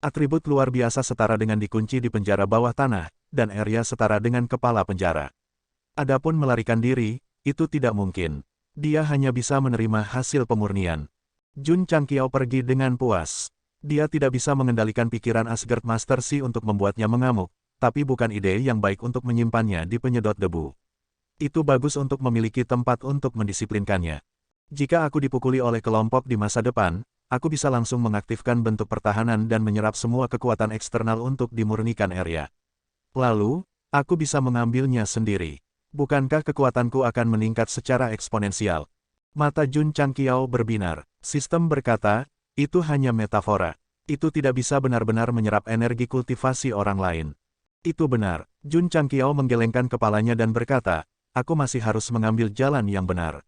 Atribut luar biasa setara dengan dikunci di penjara bawah tanah, dan area setara dengan kepala penjara. Adapun melarikan diri, itu tidak mungkin. Dia hanya bisa menerima hasil pemurnian. Jun Changqiao pergi dengan puas. Dia tidak bisa mengendalikan pikiran Asgard Master Yi untuk membuatnya mengamuk, tapi bukan ide yang baik untuk menyimpannya di penyedot debu. Itu bagus untuk memiliki tempat untuk mendisiplinkannya. Jika aku dipukuli oleh kelompok di masa depan, aku bisa langsung mengaktifkan bentuk pertahanan dan menyerap semua kekuatan eksternal untuk dimurnikan area. Lalu, aku bisa mengambilnya sendiri. Bukankah kekuatanku akan meningkat secara eksponensial? Mata Jun Changqiao berbinar. Sistem berkata, itu hanya metafora. Itu tidak bisa benar-benar menyerap energi kultivasi orang lain. Itu benar. Jun Changqiao menggelengkan kepalanya dan berkata, aku masih harus mengambil jalan yang benar.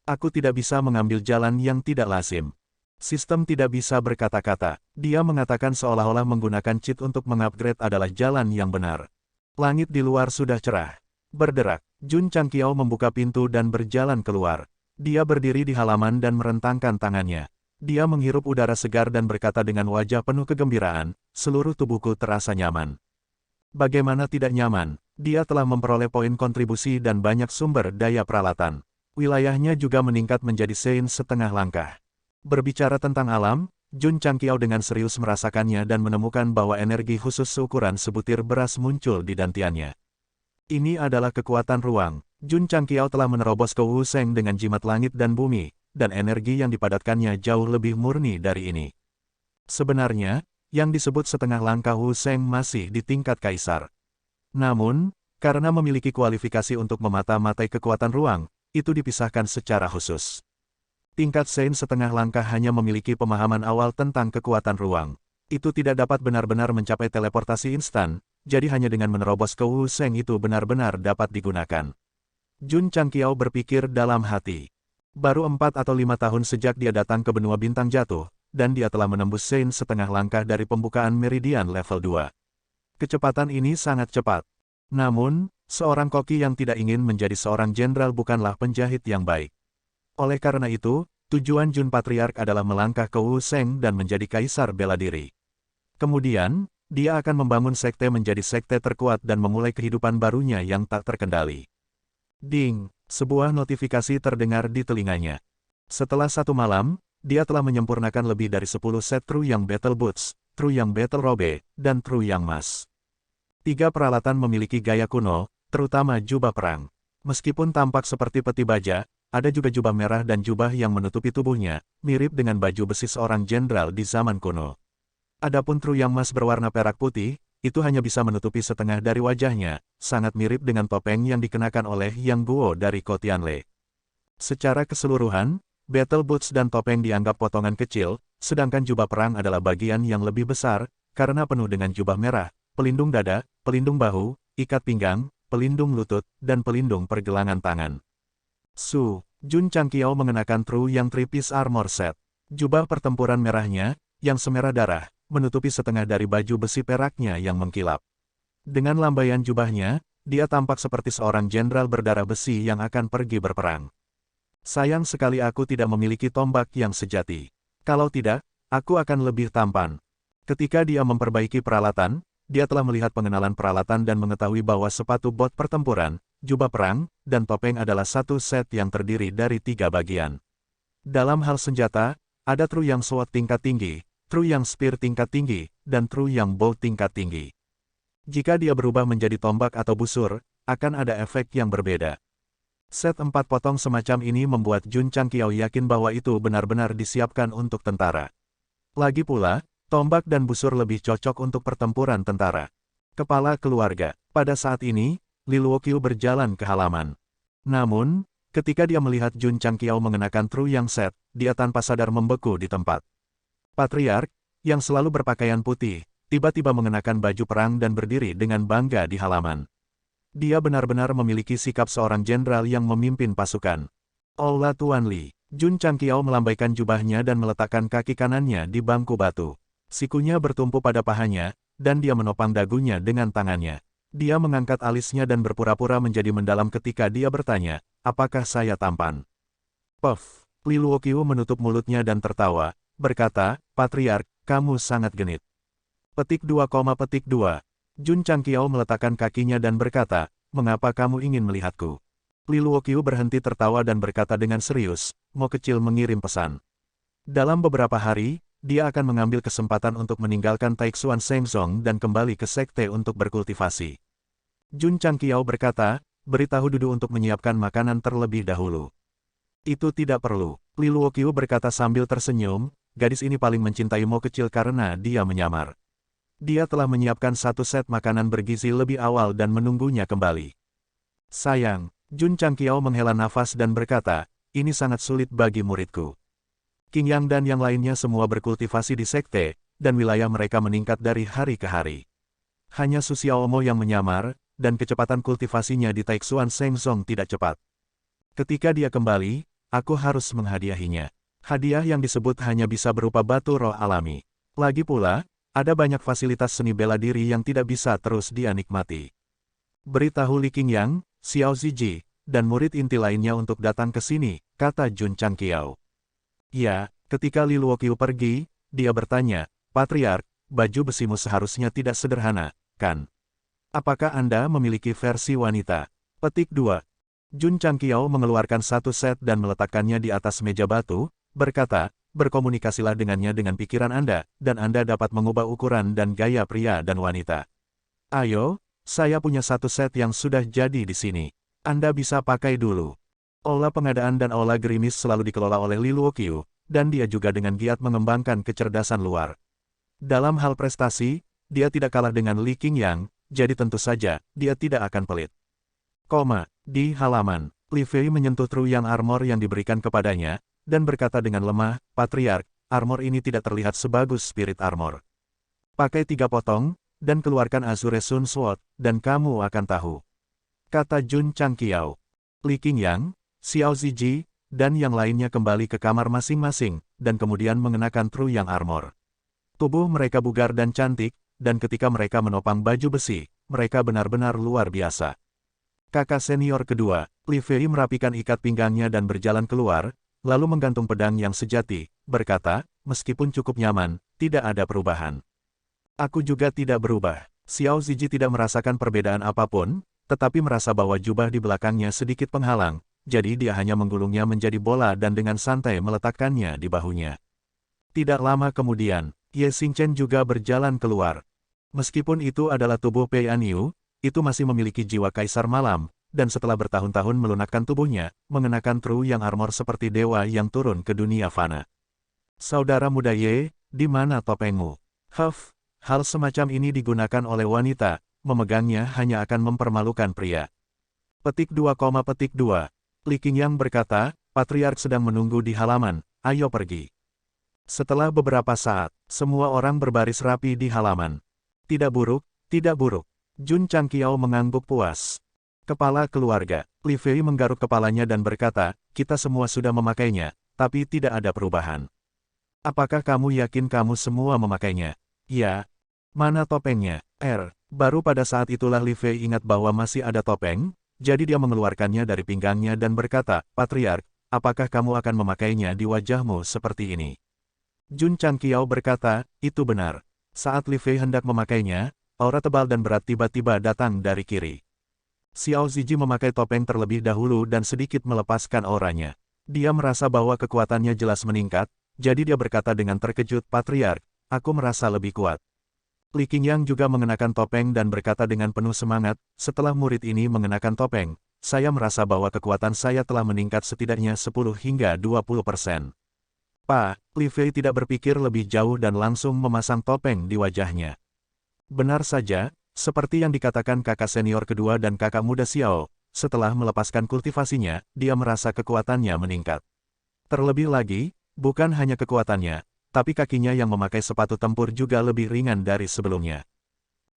Aku tidak bisa mengambil jalan yang tidak lazim. Sistem tidak bisa berkata-kata. Dia mengatakan seolah-olah menggunakan cheat untuk mengupgrade adalah jalan yang benar. Langit di luar sudah cerah. Berderak, Jun Changqiao membuka pintu dan berjalan keluar. Dia berdiri di halaman dan merentangkan tangannya. Dia menghirup udara segar dan berkata dengan wajah penuh kegembiraan, seluruh tubuhku terasa nyaman. Bagaimana tidak nyaman? Dia telah memperoleh poin kontribusi dan banyak sumber daya peralatan. Wilayahnya juga meningkat menjadi Sein setengah langkah. Berbicara tentang alam, Jun Changqiao dengan serius merasakannya dan menemukan bahwa energi khusus seukuran sebutir beras muncul di dantiannya. Ini adalah kekuatan ruang. Jun Changqiao telah menerobos ke Wu Sheng dengan jimat langit dan bumi, dan energi yang dipadatkannya jauh lebih murni dari ini. Sebenarnya, yang disebut setengah langkah Wu Sheng masih di tingkat kaisar. Namun, karena memiliki kualifikasi untuk memata-matai kekuatan ruang, itu dipisahkan secara khusus. Tingkat Sein setengah langkah hanya memiliki pemahaman awal tentang kekuatan ruang. Itu tidak dapat benar-benar mencapai teleportasi instan, jadi hanya dengan menerobos ke Wu Sheng itu benar-benar dapat digunakan. Jun Changqiao berpikir dalam hati. Baru 4 atau 5 tahun sejak dia datang ke benua bintang jatuh, dan dia telah menembus Sein setengah langkah dari pembukaan meridian level 2. Kecepatan ini sangat cepat. Namun, seorang koki yang tidak ingin menjadi seorang jenderal bukanlah penjahit yang baik. Oleh karena itu, tujuan Jun Patriark adalah melangkah ke Wu Sheng dan menjadi kaisar bela diri. Kemudian, dia akan membangun sekte menjadi sekte terkuat dan memulai kehidupan barunya yang tak terkendali. Ding, sebuah notifikasi terdengar di telinganya. Setelah satu malam, dia telah menyempurnakan lebih dari 10 set True Yang Battle Boots, True Yang Battle Robe, dan True Yang Mas. 3 peralatan memiliki gaya kuno, terutama jubah perang. Meskipun tampak seperti peti baja, ada juga jubah merah dan jubah yang menutupi tubuhnya, mirip dengan baju besi seorang jenderal di zaman kuno. Adapun True Yang Mas berwarna perak putih, itu hanya bisa menutupi setengah dari wajahnya, sangat mirip dengan topeng yang dikenakan oleh Yang Guo dari Kotianle. Secara keseluruhan, Battle Boots dan topeng dianggap potongan kecil, sedangkan jubah perang adalah bagian yang lebih besar, karena penuh dengan jubah merah, pelindung dada, pelindung bahu, ikat pinggang, pelindung lutut, dan pelindung pergelangan tangan. Jun Changqiao mengenakan True Yang Three-Piece Armor Set. Jubah pertempuran merahnya, yang semerah darah, menutupi setengah dari baju besi peraknya yang mengkilap. Dengan lambaian jubahnya, dia tampak seperti seorang jenderal berdarah besi yang akan pergi berperang. Sayang sekali aku tidak memiliki tombak yang sejati. Kalau tidak, aku akan lebih tampan. Ketika dia memperbaiki peralatan, dia telah melihat pengenalan peralatan dan mengetahui bahwa sepatu bot pertempuran, jubah perang, dan topeng adalah satu set yang terdiri dari 3 bagian. Dalam hal senjata, ada True Yang Sword tingkat tinggi, True Yang Spear tingkat tinggi, dan True Yang Bow tingkat tinggi. Jika dia berubah menjadi tombak atau busur, akan ada efek yang berbeda. Set 4 potong semacam ini membuat Jun Changqiao yakin bahwa itu benar-benar disiapkan untuk tentara. Lagi pula, tombak dan busur lebih cocok untuk pertempuran tentara. Kepala keluarga. Pada saat ini, Li Luoqiu berjalan ke halaman. Namun, ketika dia melihat Jun Changqiao mengenakan True Yang Set, dia tanpa sadar membeku di tempat. Patriark, yang selalu berpakaian putih, tiba-tiba mengenakan baju perang dan berdiri dengan bangga di halaman. Dia benar-benar memiliki sikap seorang jenderal yang memimpin pasukan. Ola Tuan Li. Jun Changqiao melambaikan jubahnya dan meletakkan kaki kanannya di bangku batu. Sikunya bertumpu pada pahanya, dan dia menopang dagunya dengan tangannya. Dia mengangkat alisnya dan berpura-pura menjadi mendalam ketika dia bertanya, apakah saya tampan? Puff. Li Luoqiu menutup mulutnya dan tertawa, berkata, Patriark, kamu sangat genit. Petik 2. Jun Changqiao meletakkan kakinya dan berkata, mengapa kamu ingin melihatku? Li Luoqiu berhenti tertawa dan berkata dengan serius, Mo kecil mengirim pesan. Dalam beberapa hari, dia akan mengambil kesempatan untuk meninggalkan Taixuan Shengzong dan kembali ke sekte untuk berkultivasi. Jun Changqiao berkata, beritahu Dudu untuk menyiapkan makanan terlebih dahulu. Itu tidak perlu. Li Luoqiu berkata sambil tersenyum, gadis ini paling mencintai Mo kecil karena dia menyamar. Dia telah menyiapkan satu set makanan bergizi lebih awal dan menunggunya kembali. Sayang, Jun Changqiao menghela nafas dan berkata, ini sangat sulit bagi muridku. Qing Yang dan yang lainnya semua berkultivasi di sekte, dan wilayah mereka meningkat dari hari ke hari. Hanya Su Xiaomo yang menyamar, dan kecepatan kultivasinya di Taixuan Shengzong tidak cepat. Ketika dia kembali, aku harus menghadiahinya. Hadiah yang disebut hanya bisa berupa batu roh alami. Lagi pula, ada banyak fasilitas seni bela diri yang tidak bisa terus dia nikmati. Beritahu Li Qingyang, Xiao Ziji, dan murid inti lainnya untuk datang ke sini, kata Jun Changqiao. Ya, ketika Li Luoqiu pergi, dia bertanya, Patriark, baju besimu seharusnya tidak sederhana, kan? Apakah Anda memiliki versi wanita? Petik 2. Jun Changqiao mengeluarkan satu set dan meletakkannya di atas meja batu, berkata, berkomunikasilah dengannya dengan pikiran Anda, dan Anda dapat mengubah ukuran dan gaya pria dan wanita. Ayo, saya punya satu set yang sudah jadi di sini. Anda bisa pakai dulu. Aula pengadaan dan aula gerimis selalu dikelola oleh Li Luoqiu, dan dia juga dengan giat mengembangkan kecerdasan luar. Dalam hal prestasi, dia tidak kalah dengan Li Qingyang, jadi tentu saja, dia tidak akan pelit. Di halaman, Li Fei menyentuh Truyang armor yang diberikan kepadanya, dan berkata dengan lemah, Patriark, armor ini tidak terlihat sebagus spirit armor. Pakai 3 potong, dan keluarkan Azure Sun Sword, dan kamu akan tahu. Kata Jun Changqiao. Li Qingyang, Xiao Ziji, dan yang lainnya kembali ke kamar masing-masing, dan kemudian mengenakan Truyang armor. Tubuh mereka bugar dan cantik, dan ketika mereka menopang baju besi, mereka benar-benar luar biasa. Kakak senior kedua, Li Fei merapikan ikat pinggangnya dan berjalan keluar, lalu menggantung pedang yang sejati, berkata, meskipun cukup nyaman, tidak ada perubahan. Aku juga tidak berubah. Xiao Ziji tidak merasakan perbedaan apapun, tetapi merasa bahwa jubah di belakangnya sedikit penghalang, jadi dia hanya menggulungnya menjadi bola dan dengan santai meletakkannya di bahunya. Tidak lama kemudian, Ye Xingchen juga berjalan keluar. Meskipun itu adalah tubuh Pei Anyu, itu masih memiliki jiwa kaisar malam, dan setelah bertahun-tahun melunakkan tubuhnya, mengenakan Truyang armor seperti dewa yang turun ke dunia fana. Saudara muda Ye, di mana topengmu? Hal semacam ini digunakan oleh wanita, memegangnya hanya akan mempermalukan pria. Petik 2, Li Qingyang berkata, Patriark sedang menunggu di halaman, ayo pergi. Setelah beberapa saat, semua orang berbaris rapi di halaman. Tidak buruk, tidak buruk. Jun Changqiao mengangguk puas. Kepala keluarga, Li Fei menggaruk kepalanya dan berkata, kita semua sudah memakainya, tapi tidak ada perubahan. Apakah kamu yakin kamu semua memakainya? Ya. Mana topengnya? Baru pada saat itulah Li Fei ingat bahwa masih ada topeng, jadi dia mengeluarkannya dari pinggangnya dan berkata, Patriark, apakah kamu akan memakainya di wajahmu seperti ini? Jun Changqiao berkata, itu benar. Saat Li Fei hendak memakainya, aura tebal dan berat tiba-tiba datang dari kiri. Xiao Ziji memakai topeng terlebih dahulu dan sedikit melepaskan auranya. Dia merasa bahwa kekuatannya jelas meningkat, jadi dia berkata dengan terkejut, Patriark, aku merasa lebih kuat. Li Qingyang juga mengenakan topeng dan berkata dengan penuh semangat, setelah murid ini mengenakan topeng, saya merasa bahwa kekuatan saya telah meningkat setidaknya 10 hingga 20%. Pak, Li Fei tidak berpikir lebih jauh dan langsung memasang topeng di wajahnya. Benar saja, seperti yang dikatakan kakak senior kedua dan kakak muda Xiao, setelah melepaskan kultivasinya, dia merasa kekuatannya meningkat. Terlebih lagi, bukan hanya kekuatannya, tapi kakinya yang memakai sepatu tempur juga lebih ringan dari sebelumnya.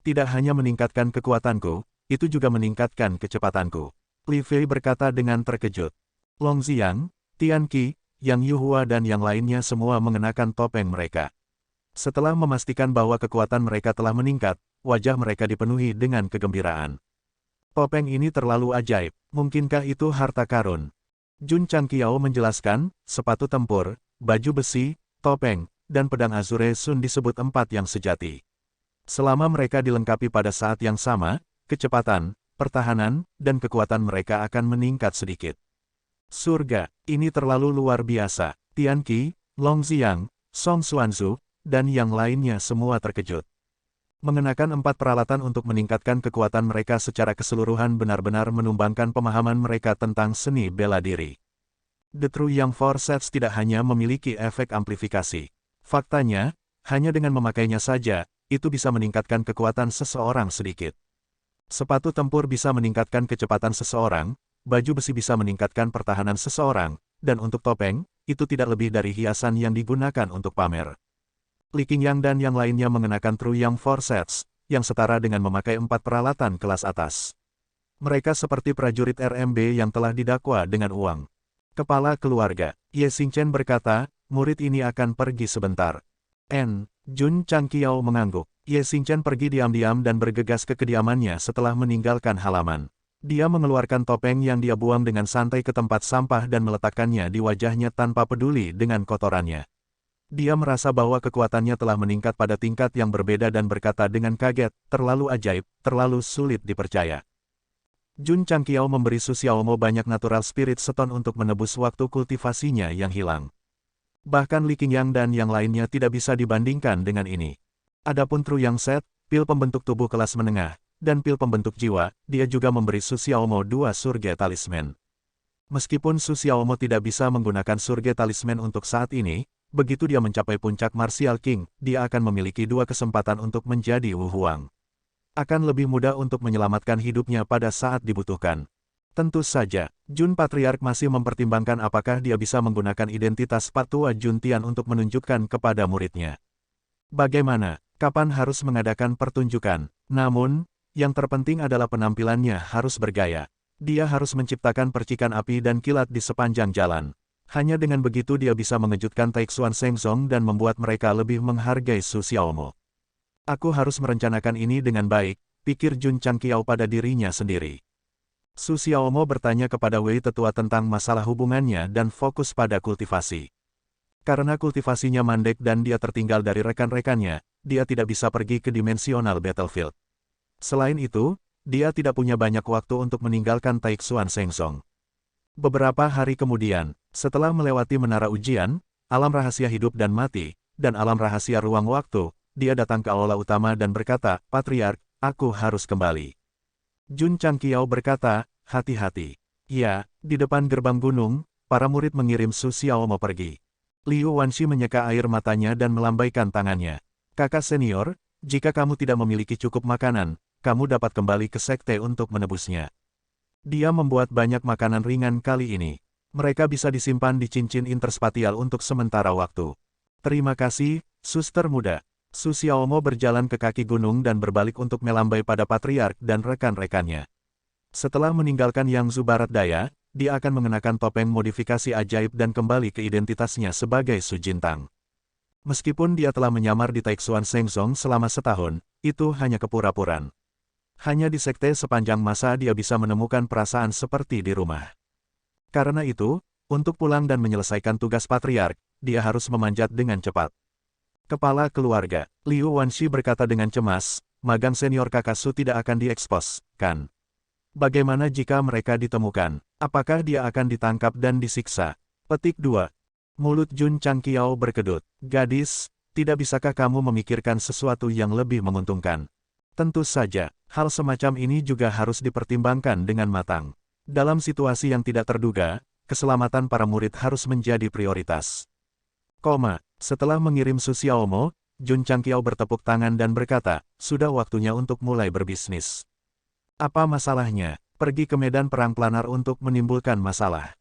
Tidak hanya meningkatkan kekuatanku, itu juga meningkatkan kecepatanku. Li Fei berkata dengan terkejut. Long Ziyang, Tian Qi, Yang Yuhua dan yang lainnya semua mengenakan topeng mereka. Setelah memastikan bahwa kekuatan mereka telah meningkat, wajah mereka dipenuhi dengan kegembiraan. Topeng ini terlalu ajaib, mungkinkah itu harta karun? Jun Changqiao menjelaskan, sepatu tempur, baju besi, topeng, dan pedang Azure Sun disebut 4 yang sejati. Selama mereka dilengkapi pada saat yang sama, kecepatan, pertahanan, dan kekuatan mereka akan meningkat sedikit. Surga, ini terlalu luar biasa. Tian Qi, Long Xiang, Song Xuanzu, dan yang lainnya semua terkejut. Mengenakan 4 peralatan untuk meningkatkan kekuatan mereka secara keseluruhan benar-benar menumbangkan pemahaman mereka tentang seni bela diri. The True Yang Force Sets tidak hanya memiliki efek amplifikasi. Faktanya, hanya dengan memakainya saja, itu bisa meningkatkan kekuatan seseorang sedikit. Sepatu tempur bisa meningkatkan kecepatan seseorang, baju besi bisa meningkatkan pertahanan seseorang, dan untuk topeng, itu tidak lebih dari hiasan yang digunakan untuk pamer. Li Qingyang dan yang lainnya mengenakan True Yang Force Sets, yang setara dengan memakai 4 peralatan kelas atas. Mereka seperti prajurit RMB yang telah didakwa dengan uang. Kepala keluarga, Ye Xingchen berkata, murid ini akan pergi sebentar. Jun Changqiao mengangguk. Ye Xingchen pergi diam-diam dan bergegas ke kediamannya setelah meninggalkan halaman. Dia mengeluarkan topeng yang dia buang dengan santai ke tempat sampah dan meletakkannya di wajahnya tanpa peduli dengan kotorannya. Dia merasa bahwa kekuatannya telah meningkat pada tingkat yang berbeda dan berkata dengan kaget, terlalu ajaib, terlalu sulit dipercaya. Jun Changqiao memberi Su Xiaomo banyak natural spirit stone untuk menebus waktu kultivasinya yang hilang. Bahkan Li Qingyang dan yang lainnya tidak bisa dibandingkan dengan ini. Adapun True Yang Set, pil pembentuk tubuh kelas menengah, dan pil pembentuk jiwa, dia juga memberi Su Xiaomo 2 surga talisman. Meskipun Su Xiaomo tidak bisa menggunakan surga talisman untuk saat ini, begitu dia mencapai puncak Martial King, dia akan memiliki 2 kesempatan untuk menjadi Wu Huang. Akan lebih mudah untuk menyelamatkan hidupnya pada saat dibutuhkan. Tentu saja, Jun Patriark masih mempertimbangkan apakah dia bisa menggunakan identitas Patua Juntian untuk menunjukkan kepada muridnya. Bagaimana, kapan harus mengadakan pertunjukan, namun, yang terpenting adalah penampilannya harus bergaya. Dia harus menciptakan percikan api dan kilat di sepanjang jalan. Hanya dengan begitu dia bisa mengejutkan Taixuan Shengzong dan membuat mereka lebih menghargai Su Xiaomo. Aku harus merencanakan ini dengan baik, pikir Jun Changqiao pada dirinya sendiri. Su Xiaomo bertanya kepada Wei Tetua tentang masalah hubungannya dan fokus pada kultivasi. Karena kultivasinya mandek dan dia tertinggal dari rekan-rekannya, dia tidak bisa pergi ke dimensional battlefield. Selain itu, dia tidak punya banyak waktu untuk meninggalkan Taixuan Shengzong. Beberapa hari kemudian, setelah melewati menara ujian, alam rahasia hidup dan mati, dan alam rahasia ruang waktu, dia datang ke aula utama dan berkata, Patriark, aku harus kembali. Jun Changqiao berkata, hati-hati. Ya, di depan gerbang gunung, para murid mengirim Su Xiaomo pergi. Liu Wanshi menyeka air matanya dan melambaikan tangannya. Kakak senior, jika kamu tidak memiliki cukup makanan, kamu dapat kembali ke sekte untuk menebusnya. Dia membuat banyak makanan ringan kali ini. Mereka bisa disimpan di cincin interspatial untuk sementara waktu. Terima kasih, suster muda. Su Xiaomo berjalan ke kaki gunung dan berbalik untuk melambai pada Patriark dan rekan-rekannya. Setelah meninggalkan Yangzu Barat Daya, dia akan mengenakan topeng modifikasi ajaib dan kembali ke identitasnya sebagai Su Jintang. Meskipun dia telah menyamar di Taixuan Shengzong selama setahun, itu hanya kepura-puraan. Hanya di sekte sepanjang masa dia bisa menemukan perasaan seperti di rumah. Karena itu, untuk pulang dan menyelesaikan tugas Patriark, dia harus memanjat dengan cepat. Kepala keluarga, Liu Wanshi berkata dengan cemas, magang senior kakak Su tidak akan diekspos, kan? Bagaimana jika mereka ditemukan? Apakah dia akan ditangkap dan disiksa? Petik 2. Mulut Jun Changqiao berkedut. Gadis, tidak bisakah kamu memikirkan sesuatu yang lebih menguntungkan? Tentu saja, hal semacam ini juga harus dipertimbangkan dengan matang. Dalam situasi yang tidak terduga, keselamatan para murid harus menjadi prioritas. Setelah mengirim Su Xiaomo, Jun Changqiao bertepuk tangan dan berkata, sudah waktunya untuk mulai berbisnis. Apa masalahnya? Pergi ke medan perang planar untuk menimbulkan masalah.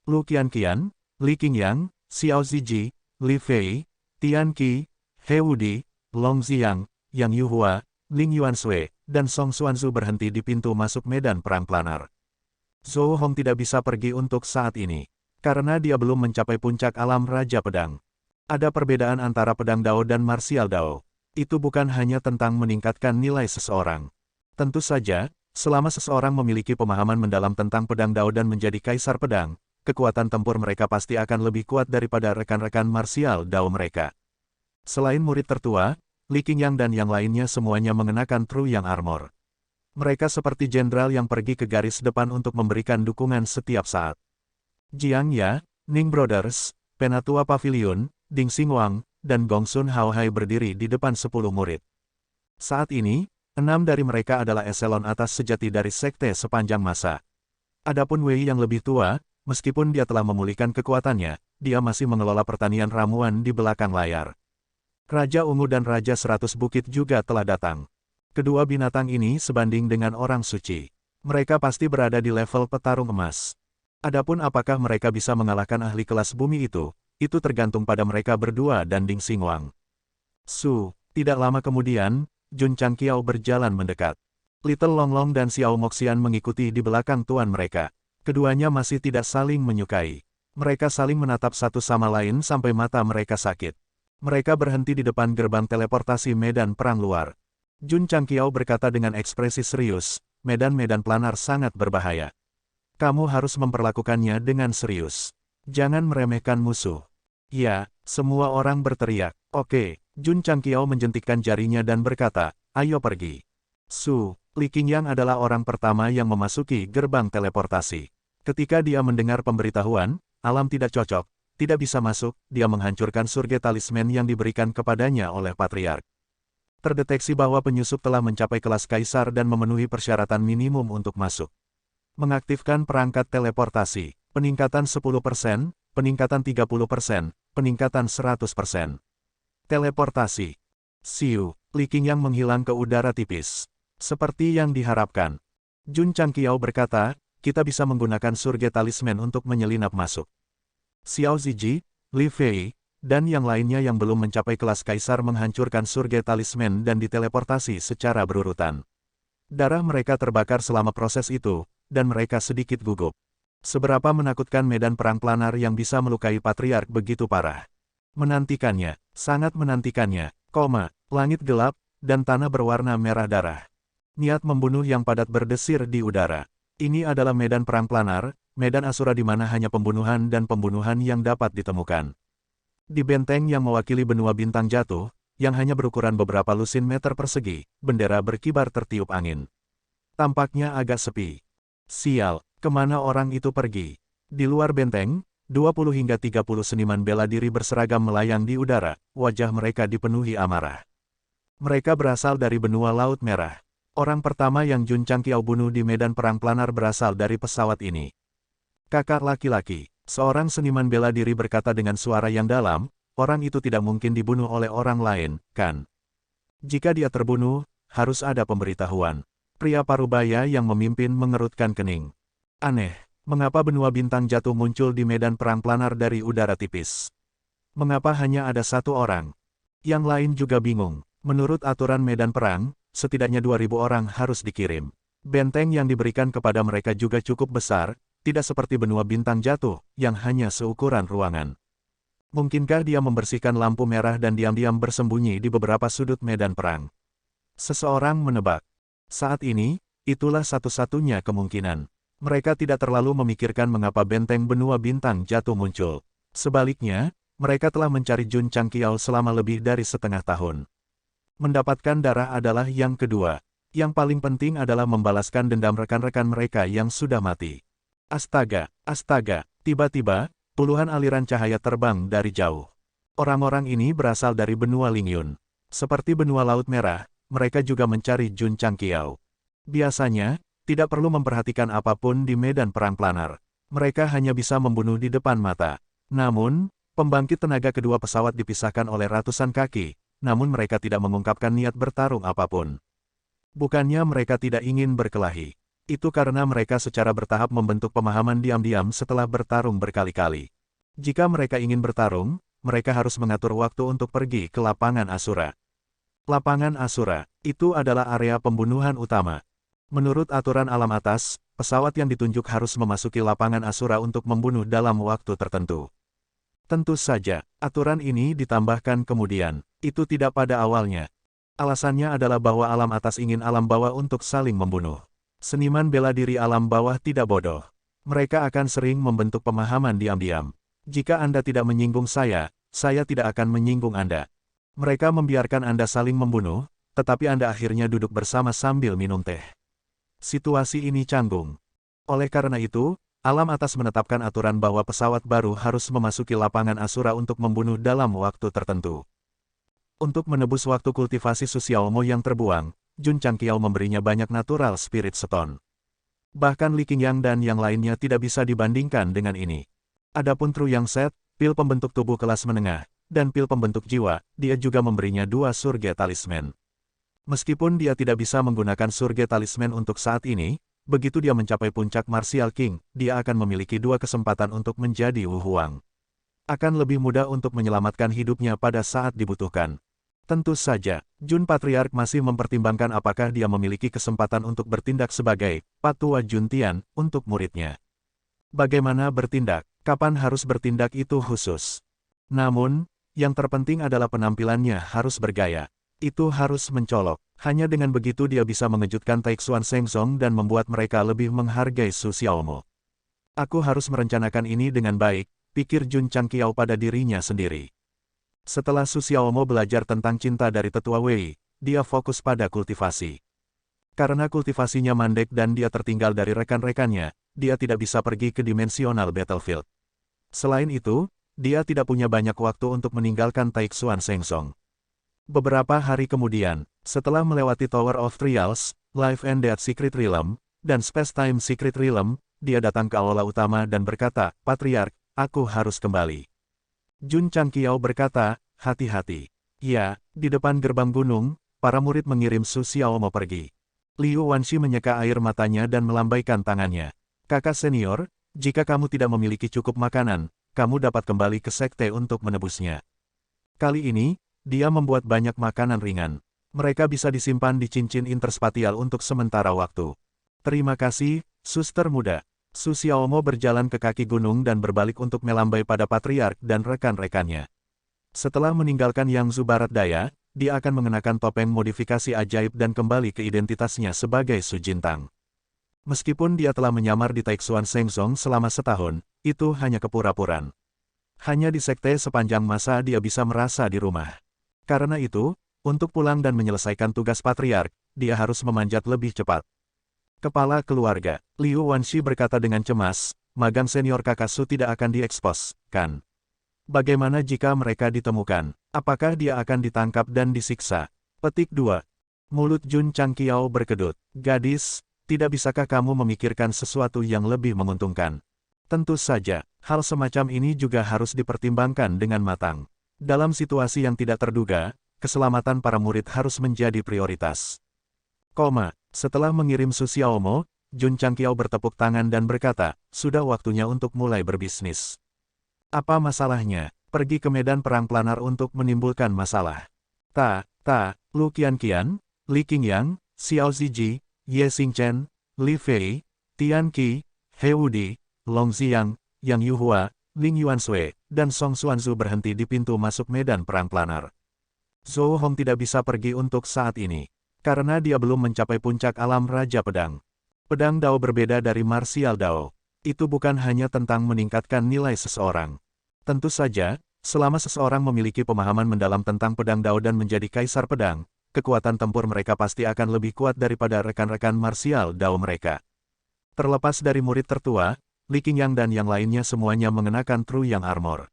Lu Qianqian, Li Qingyang, Xiao Ziji, Li Fei, Tian Qi, He Wudi, Long Xiang, Yang Yuhua, Ling Yuanshui, dan Song Xuanzu berhenti di pintu masuk medan perang planar. Zhou Hong tidak bisa pergi untuk saat ini. Karena dia belum mencapai puncak alam Raja Pedang. Ada perbedaan antara pedang Dao dan martial Dao. Itu bukan hanya tentang meningkatkan nilai seseorang. Tentu saja, selama seseorang memiliki pemahaman mendalam tentang pedang Dao dan menjadi kaisar pedang, kekuatan tempur mereka pasti akan lebih kuat daripada rekan-rekan martial Dao mereka. Selain murid tertua, Li Qingyang dan yang lainnya semuanya mengenakan True Yang Armor. Mereka seperti jenderal yang pergi ke garis depan untuk memberikan dukungan setiap saat. Jiang Ya, Ning Brothers, Penatua Pavilion, Ding Xinguang, dan Gongsun Haohai berdiri di depan 10 murid. Saat ini, 6 dari mereka adalah eselon atas sejati dari sekte sepanjang masa. Adapun Wei yang lebih tua, meskipun dia telah memulihkan kekuatannya, dia masih mengelola pertanian ramuan di belakang layar. Raja Ungu dan Raja 100 Bukit juga telah datang. Kedua binatang ini sebanding dengan orang suci. Mereka pasti berada di level petarung emas. Adapun apakah mereka bisa mengalahkan ahli kelas bumi itu tergantung pada mereka berdua dan Ding Xinguang. Tidak lama kemudian, Jun Changqiao berjalan mendekat. Little Longlong dan Xiao Moxian mengikuti di belakang tuan mereka. Keduanya masih tidak saling menyukai. Mereka saling menatap satu sama lain sampai mata mereka sakit. Mereka berhenti di depan gerbang teleportasi medan perang luar. Jun Changqiao berkata dengan ekspresi serius, medan-medan planar sangat berbahaya. Kamu harus memperlakukannya dengan serius. Jangan meremehkan musuh. Ya, semua orang berteriak. Oke, Jun Changqiao menjentikkan jarinya dan berkata, ayo pergi. Li Qingyang adalah orang pertama yang memasuki gerbang teleportasi. Ketika dia mendengar pemberitahuan, alam tidak cocok, tidak bisa masuk, dia menghancurkan surga talisman yang diberikan kepadanya oleh Patriark. Terdeteksi bahwa penyusup telah mencapai kelas kaisar dan memenuhi persyaratan minimum untuk masuk. Mengaktifkan perangkat teleportasi, peningkatan 10%, peningkatan 30%, peningkatan 100%. Teleportasi. Li Qingyang menghilang ke udara tipis. Seperti yang diharapkan. Jun Changqiao berkata, kita bisa menggunakan surga talisman untuk menyelinap masuk. Xiao Ziji, Li Fei, dan yang lainnya yang belum mencapai kelas kaisar menghancurkan surga talisman dan diteleportasi secara berurutan. Darah mereka terbakar selama proses itu, dan mereka sedikit gugup. Seberapa menakutkan medan perang planar yang bisa melukai Patriark begitu parah. Menantikannya, sangat menantikannya, langit gelap, dan tanah berwarna merah darah. Niat membunuh yang padat berdesir di udara. Ini adalah medan perang planar, medan Asura di mana hanya pembunuhan dan pembunuhan yang dapat ditemukan. Di benteng yang mewakili benua bintang jatuh, yang hanya berukuran beberapa lusin meter persegi, bendera berkibar tertiup angin. Tampaknya agak sepi. Sial, kemana orang itu pergi? Di luar benteng, 20 hingga 30 seniman bela diri berseragam melayang di udara, wajah mereka dipenuhi amarah. Mereka berasal dari benua Laut Merah. Orang pertama yang Jun Changqiao bunuh di medan perang planar berasal dari pesawat ini. Kakak laki-laki, seorang seniman bela diri berkata dengan suara yang dalam, orang itu tidak mungkin dibunuh oleh orang lain, kan? Jika dia terbunuh, harus ada pemberitahuan. Pria parubaya yang memimpin mengerutkan kening. Aneh, mengapa benua bintang jatuh muncul di medan perang planar dari udara tipis? Mengapa hanya ada satu orang? Yang lain juga bingung. Menurut aturan medan perang, setidaknya 2.000 orang harus dikirim. Benteng yang diberikan kepada mereka juga cukup besar, tidak seperti benua bintang jatuh, yang hanya seukuran ruangan. Mungkinkah dia membersihkan lampu merah dan diam-diam bersembunyi di beberapa sudut medan perang? Seseorang menebak. Saat ini, itulah satu-satunya kemungkinan. Mereka tidak terlalu memikirkan mengapa benteng benua bintang jatuh muncul. Sebaliknya, mereka telah mencari Jun Changqiao selama lebih dari setengah tahun. Mendapatkan darah adalah yang kedua. Yang paling penting adalah membalaskan dendam rekan-rekan mereka yang sudah mati. Astaga, tiba-tiba, puluhan aliran cahaya terbang dari jauh. Orang-orang ini berasal dari benua Lingyun. Seperti benua Laut Merah, mereka juga mencari Jun Changqiao. Biasanya, tidak perlu memperhatikan apapun di medan perang planar. Mereka hanya bisa membunuh di depan mata. Namun, pembangkit tenaga kedua pesawat dipisahkan oleh ratusan kaki, namun mereka tidak mengungkapkan niat bertarung apapun. Bukannya mereka tidak ingin berkelahi. Itu karena mereka secara bertahap membentuk pemahaman diam-diam setelah bertarung berkali-kali. Jika mereka ingin bertarung, mereka harus mengatur waktu untuk pergi ke lapangan Asura. Lapangan Asura, itu adalah area pembunuhan utama. Menurut aturan alam atas, pesawat yang ditunjuk harus memasuki lapangan Asura untuk membunuh dalam waktu tertentu. Tentu saja, aturan ini ditambahkan kemudian. Itu tidak pada awalnya. Alasannya adalah bahwa alam atas ingin alam bawah untuk saling membunuh. Seniman bela diri alam bawah tidak bodoh. Mereka akan sering membentuk pemahaman diam-diam. Jika Anda tidak menyinggung saya tidak akan menyinggung Anda. Mereka membiarkan Anda saling membunuh, tetapi Anda akhirnya duduk bersama sambil minum teh. Situasi ini canggung. Oleh karena itu, alam atas menetapkan aturan bahwa pesawat baru harus memasuki lapangan Asura untuk membunuh dalam waktu tertentu. Untuk menebus waktu kultivasi Susiaomo yang terbuang, Jun Changqiao memberinya banyak natural spirit stone. Bahkan Li Qingyang dan yang lainnya tidak bisa dibandingkan dengan ini. Adapun Tru Yang Set, pil pembentuk tubuh kelas menengah, dan pil pembentuk jiwa, dia juga memberinya 2 surga talisman. Meskipun dia tidak bisa menggunakan surga talisman untuk saat ini, begitu dia mencapai puncak Martial King, dia akan memiliki 2 kesempatan untuk menjadi Wu Huang. Akan lebih mudah untuk menyelamatkan hidupnya pada saat dibutuhkan. Tentu saja, Jun Patriark masih mempertimbangkan apakah dia memiliki kesempatan untuk bertindak sebagai Patua Juntian untuk muridnya. Bagaimana bertindak, kapan harus bertindak itu khusus. Namun, yang terpenting adalah penampilannya harus bergaya. Itu harus mencolok. Hanya dengan begitu dia bisa mengejutkan Taixuan Shengzong dan membuat mereka lebih menghargai Su Xiaomo. Aku harus merencanakan ini dengan baik, pikir Jun Changqiao pada dirinya sendiri. Setelah Su Xiaomo belajar tentang cinta dari tetua Wei, dia fokus pada kultivasi. Karena kultivasinya mandek dan dia tertinggal dari rekan-rekannya, dia tidak bisa pergi ke dimensional battlefield. Selain itu, dia tidak punya banyak waktu untuk meninggalkan Taixuan Shengzong. Beberapa hari kemudian, setelah melewati Tower of Trials, Life and Death Secret Realm, dan Space Time Secret Realm, dia datang ke aula utama dan berkata, Patriark, aku harus kembali. Jun Changqiao berkata, hati-hati. Ya, di depan gerbang gunung, para murid mengirim Su Xiaomo pergi. Liu Wanxi menyeka air matanya dan melambaikan tangannya. Kakak senior, jika kamu tidak memiliki cukup makanan, kamu dapat kembali ke sekte untuk menebusnya. Kali ini, dia membuat banyak makanan ringan. Mereka bisa disimpan di cincin interspatial untuk sementara waktu. Terima kasih, suster muda. Su Xiaomo berjalan ke kaki gunung dan berbalik untuk melambai pada Patriark dan rekan-rekannya. Setelah meninggalkan Yangzhou Barat Daya, dia akan mengenakan topeng modifikasi ajaib dan kembali ke identitasnya sebagai Su Jintang. Meskipun dia telah menyamar di Taixuan Shengzong selama setahun, itu hanya kepura-puraan. Hanya di sekte sepanjang masa dia bisa merasa di rumah. Karena itu, untuk pulang dan menyelesaikan tugas Patriark, dia harus memanjat lebih cepat. Kepala keluarga, Liu Wanxi berkata dengan cemas, magang senior kakak Su tidak akan diekspos, kan? Bagaimana jika mereka ditemukan? Apakah dia akan ditangkap dan disiksa? Petik 2. Mulut Jun Changqiao berkedut. Gadis, tidak bisakah kamu memikirkan sesuatu yang lebih menguntungkan? Tentu saja, hal semacam ini juga harus dipertimbangkan dengan matang. Dalam situasi yang tidak terduga, keselamatan para murid harus menjadi prioritas. Setelah mengirim Su Xiaomo, Jun Changqiao bertepuk tangan dan berkata, sudah waktunya untuk mulai berbisnis. Apa masalahnya? Pergi ke medan perang planar untuk menimbulkan masalah. Lu Qianqian, Li Qingyang, Xiao Ziji, Ye Xingchen, Li Fei, Tian Qi, He Wudi, Long Xiang, Yang Yuhua, Ling Yuanshui, dan Song Xuanzu berhenti di pintu masuk medan perang planar. Zhou Hong tidak bisa pergi untuk saat ini, karena dia belum mencapai puncak alam Raja Pedang. Pedang Dao berbeda dari Martial Dao. Itu bukan hanya tentang meningkatkan nilai seseorang. Tentu saja, selama seseorang memiliki pemahaman mendalam tentang pedang Dao dan menjadi kaisar pedang, kekuatan tempur mereka pasti akan lebih kuat daripada rekan-rekan Martial Dao mereka. Terlepas dari murid tertua, Li Qingyang dan yang lainnya semuanya mengenakan Tru Yang Armor.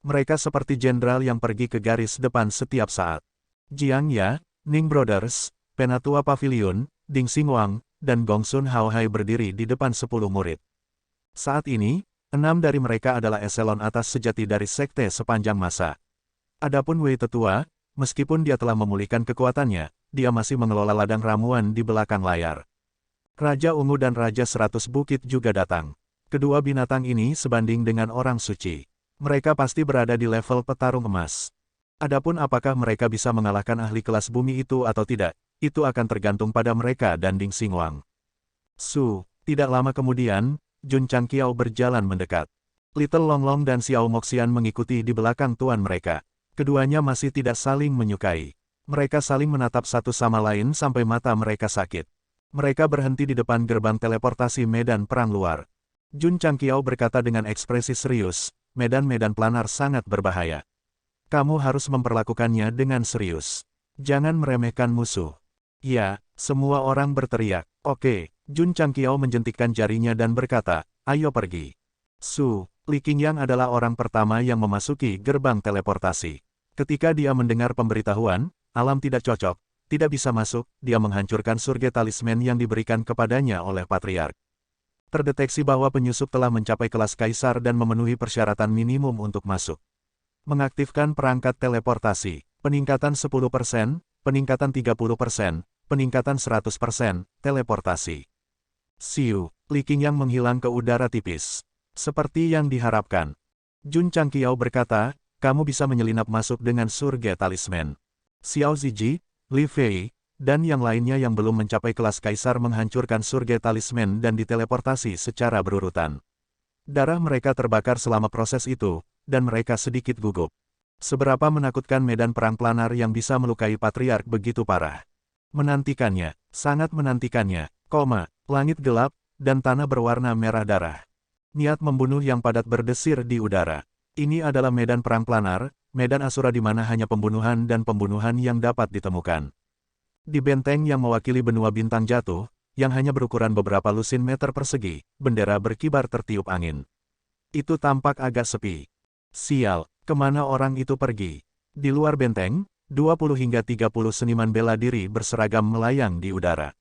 Mereka seperti jenderal yang pergi ke garis depan setiap saat. Jiang Ya, Ning Brothers, Penatua Pavilion, Ding Xingwang, dan Gongsun Haohai berdiri di depan 10 murid. Saat ini, 6 dari mereka adalah eselon atas sejati dari sekte sepanjang masa. Adapun Wei Tetua, meskipun dia telah memulihkan kekuatannya, dia masih mengelola ladang ramuan di belakang layar. Raja Ungu dan Raja 100 Bukit juga datang. Kedua binatang ini sebanding dengan orang suci. Mereka pasti berada di level petarung emas. Adapun apakah mereka bisa mengalahkan ahli kelas bumi itu atau tidak, itu akan tergantung pada mereka dan Ding Xingwang. Tidak lama kemudian, Jun Changqiao berjalan mendekat. Little Longlong dan Xiao Moxian mengikuti di belakang tuan mereka. Keduanya masih tidak saling menyukai. Mereka saling menatap satu sama lain sampai mata mereka sakit. Mereka berhenti di depan gerbang teleportasi medan perang luar. Jun Changqiao berkata dengan ekspresi serius, medan-medan planar sangat berbahaya. Kamu harus memperlakukannya dengan serius. Jangan meremehkan musuh. Ya, semua orang berteriak. Oke, Jun Changqiao menjentikkan jarinya dan berkata, ayo pergi. Li Qingyang adalah orang pertama yang memasuki gerbang teleportasi. Ketika dia mendengar pemberitahuan, alam tidak cocok, tidak bisa masuk, dia menghancurkan surga talisman yang diberikan kepadanya oleh Patriark. Terdeteksi bahwa penyusup telah mencapai kelas kaisar dan memenuhi persyaratan minimum untuk masuk. Mengaktifkan perangkat teleportasi, peningkatan 10%, peningkatan 30%, peningkatan 100%, teleportasi. Li Qingyang menghilang ke udara tipis. Seperti yang diharapkan. Jun Changqiao berkata, kamu bisa menyelinap masuk dengan surga talisman. Xiao Ziji, Li Fei, dan yang lainnya yang belum mencapai kelas kaisar menghancurkan surga talisman dan diteleportasi secara berurutan. Darah mereka terbakar selama proses itu, dan mereka sedikit gugup. Seberapa menakutkan medan perang planar yang bisa melukai Patriark begitu parah. Menantikannya, sangat menantikannya, langit gelap, dan tanah berwarna merah darah. Niat membunuh yang padat berdesir di udara. Ini adalah medan perang planar, medan Asura di mana hanya pembunuhan dan pembunuhan yang dapat ditemukan. Di benteng yang mewakili benua bintang jatuh, yang hanya berukuran beberapa lusin meter persegi, bendera berkibar tertiup angin. Itu tampak agak sepi. Sial, kemana orang itu pergi? Di luar benteng, 20 hingga 30 seniman bela diri berseragam melayang di udara.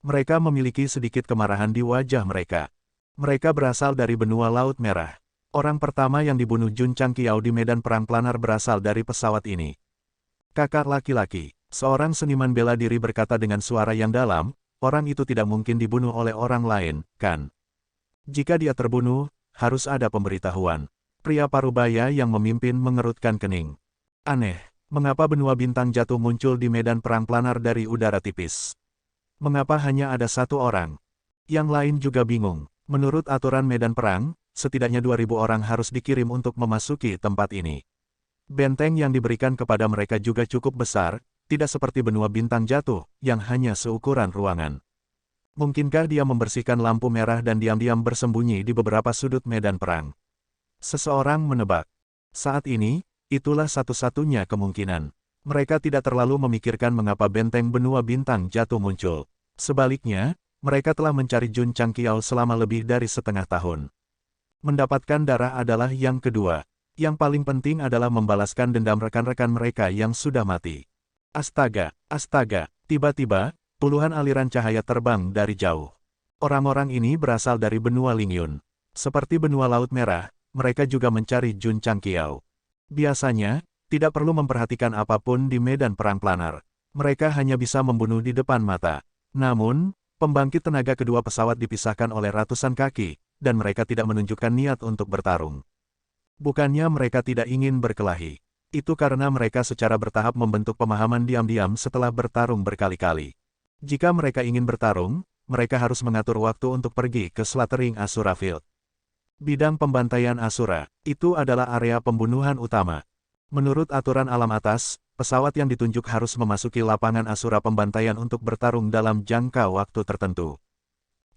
Mereka memiliki sedikit kemarahan di wajah mereka. Mereka berasal dari benua Laut Merah. Orang pertama yang dibunuh Jun Changqiao di medan perang planar berasal dari pesawat ini. Kakak laki-laki, seorang seniman bela diri berkata dengan suara yang dalam, orang itu tidak mungkin dibunuh oleh orang lain, kan? Jika dia terbunuh, harus ada pemberitahuan. Pria parubaya yang memimpin mengerutkan kening. Aneh, mengapa benua bintang jatuh muncul di medan perang planar dari udara tipis? Mengapa hanya ada satu orang? Yang lain juga bingung. Menurut aturan medan perang, setidaknya 2.000 orang harus dikirim untuk memasuki tempat ini. Benteng yang diberikan kepada mereka juga cukup besar, tidak seperti benua bintang jatuh, yang hanya seukuran ruangan. Mungkinkah dia membersihkan lampu merah dan diam-diam bersembunyi di beberapa sudut medan perang? Seseorang menebak. Saat ini, itulah satu-satunya kemungkinan. Mereka tidak terlalu memikirkan mengapa benteng benua bintang jatuh muncul. Sebaliknya, mereka telah mencari Jun Changqiao selama lebih dari setengah tahun. Mendapatkan darah adalah yang kedua. Yang paling penting adalah membalaskan dendam rekan-rekan mereka yang sudah mati. Astaga, astaga, tiba-tiba, puluhan aliran cahaya terbang dari jauh. Orang-orang ini berasal dari benua Lingyun. Seperti benua Laut Merah, mereka juga mencari Jun Changqiao. Biasanya, tidak perlu memperhatikan apapun di medan perang planar. Mereka hanya bisa membunuh di depan mata. Namun, pembangkit tenaga kedua pesawat dipisahkan oleh ratusan kaki, dan mereka tidak menunjukkan niat untuk bertarung. Bukannya mereka tidak ingin berkelahi. Itu karena mereka secara bertahap membentuk pemahaman diam-diam setelah bertarung berkali-kali. Jika mereka ingin bertarung, mereka harus mengatur waktu untuk pergi ke Slaughtering Asura Field. Bidang pembantaian Asura, itu adalah area pembunuhan utama. Menurut aturan alam atas, pesawat yang ditunjuk harus memasuki lapangan Asura pembantaian untuk bertarung dalam jangka waktu tertentu.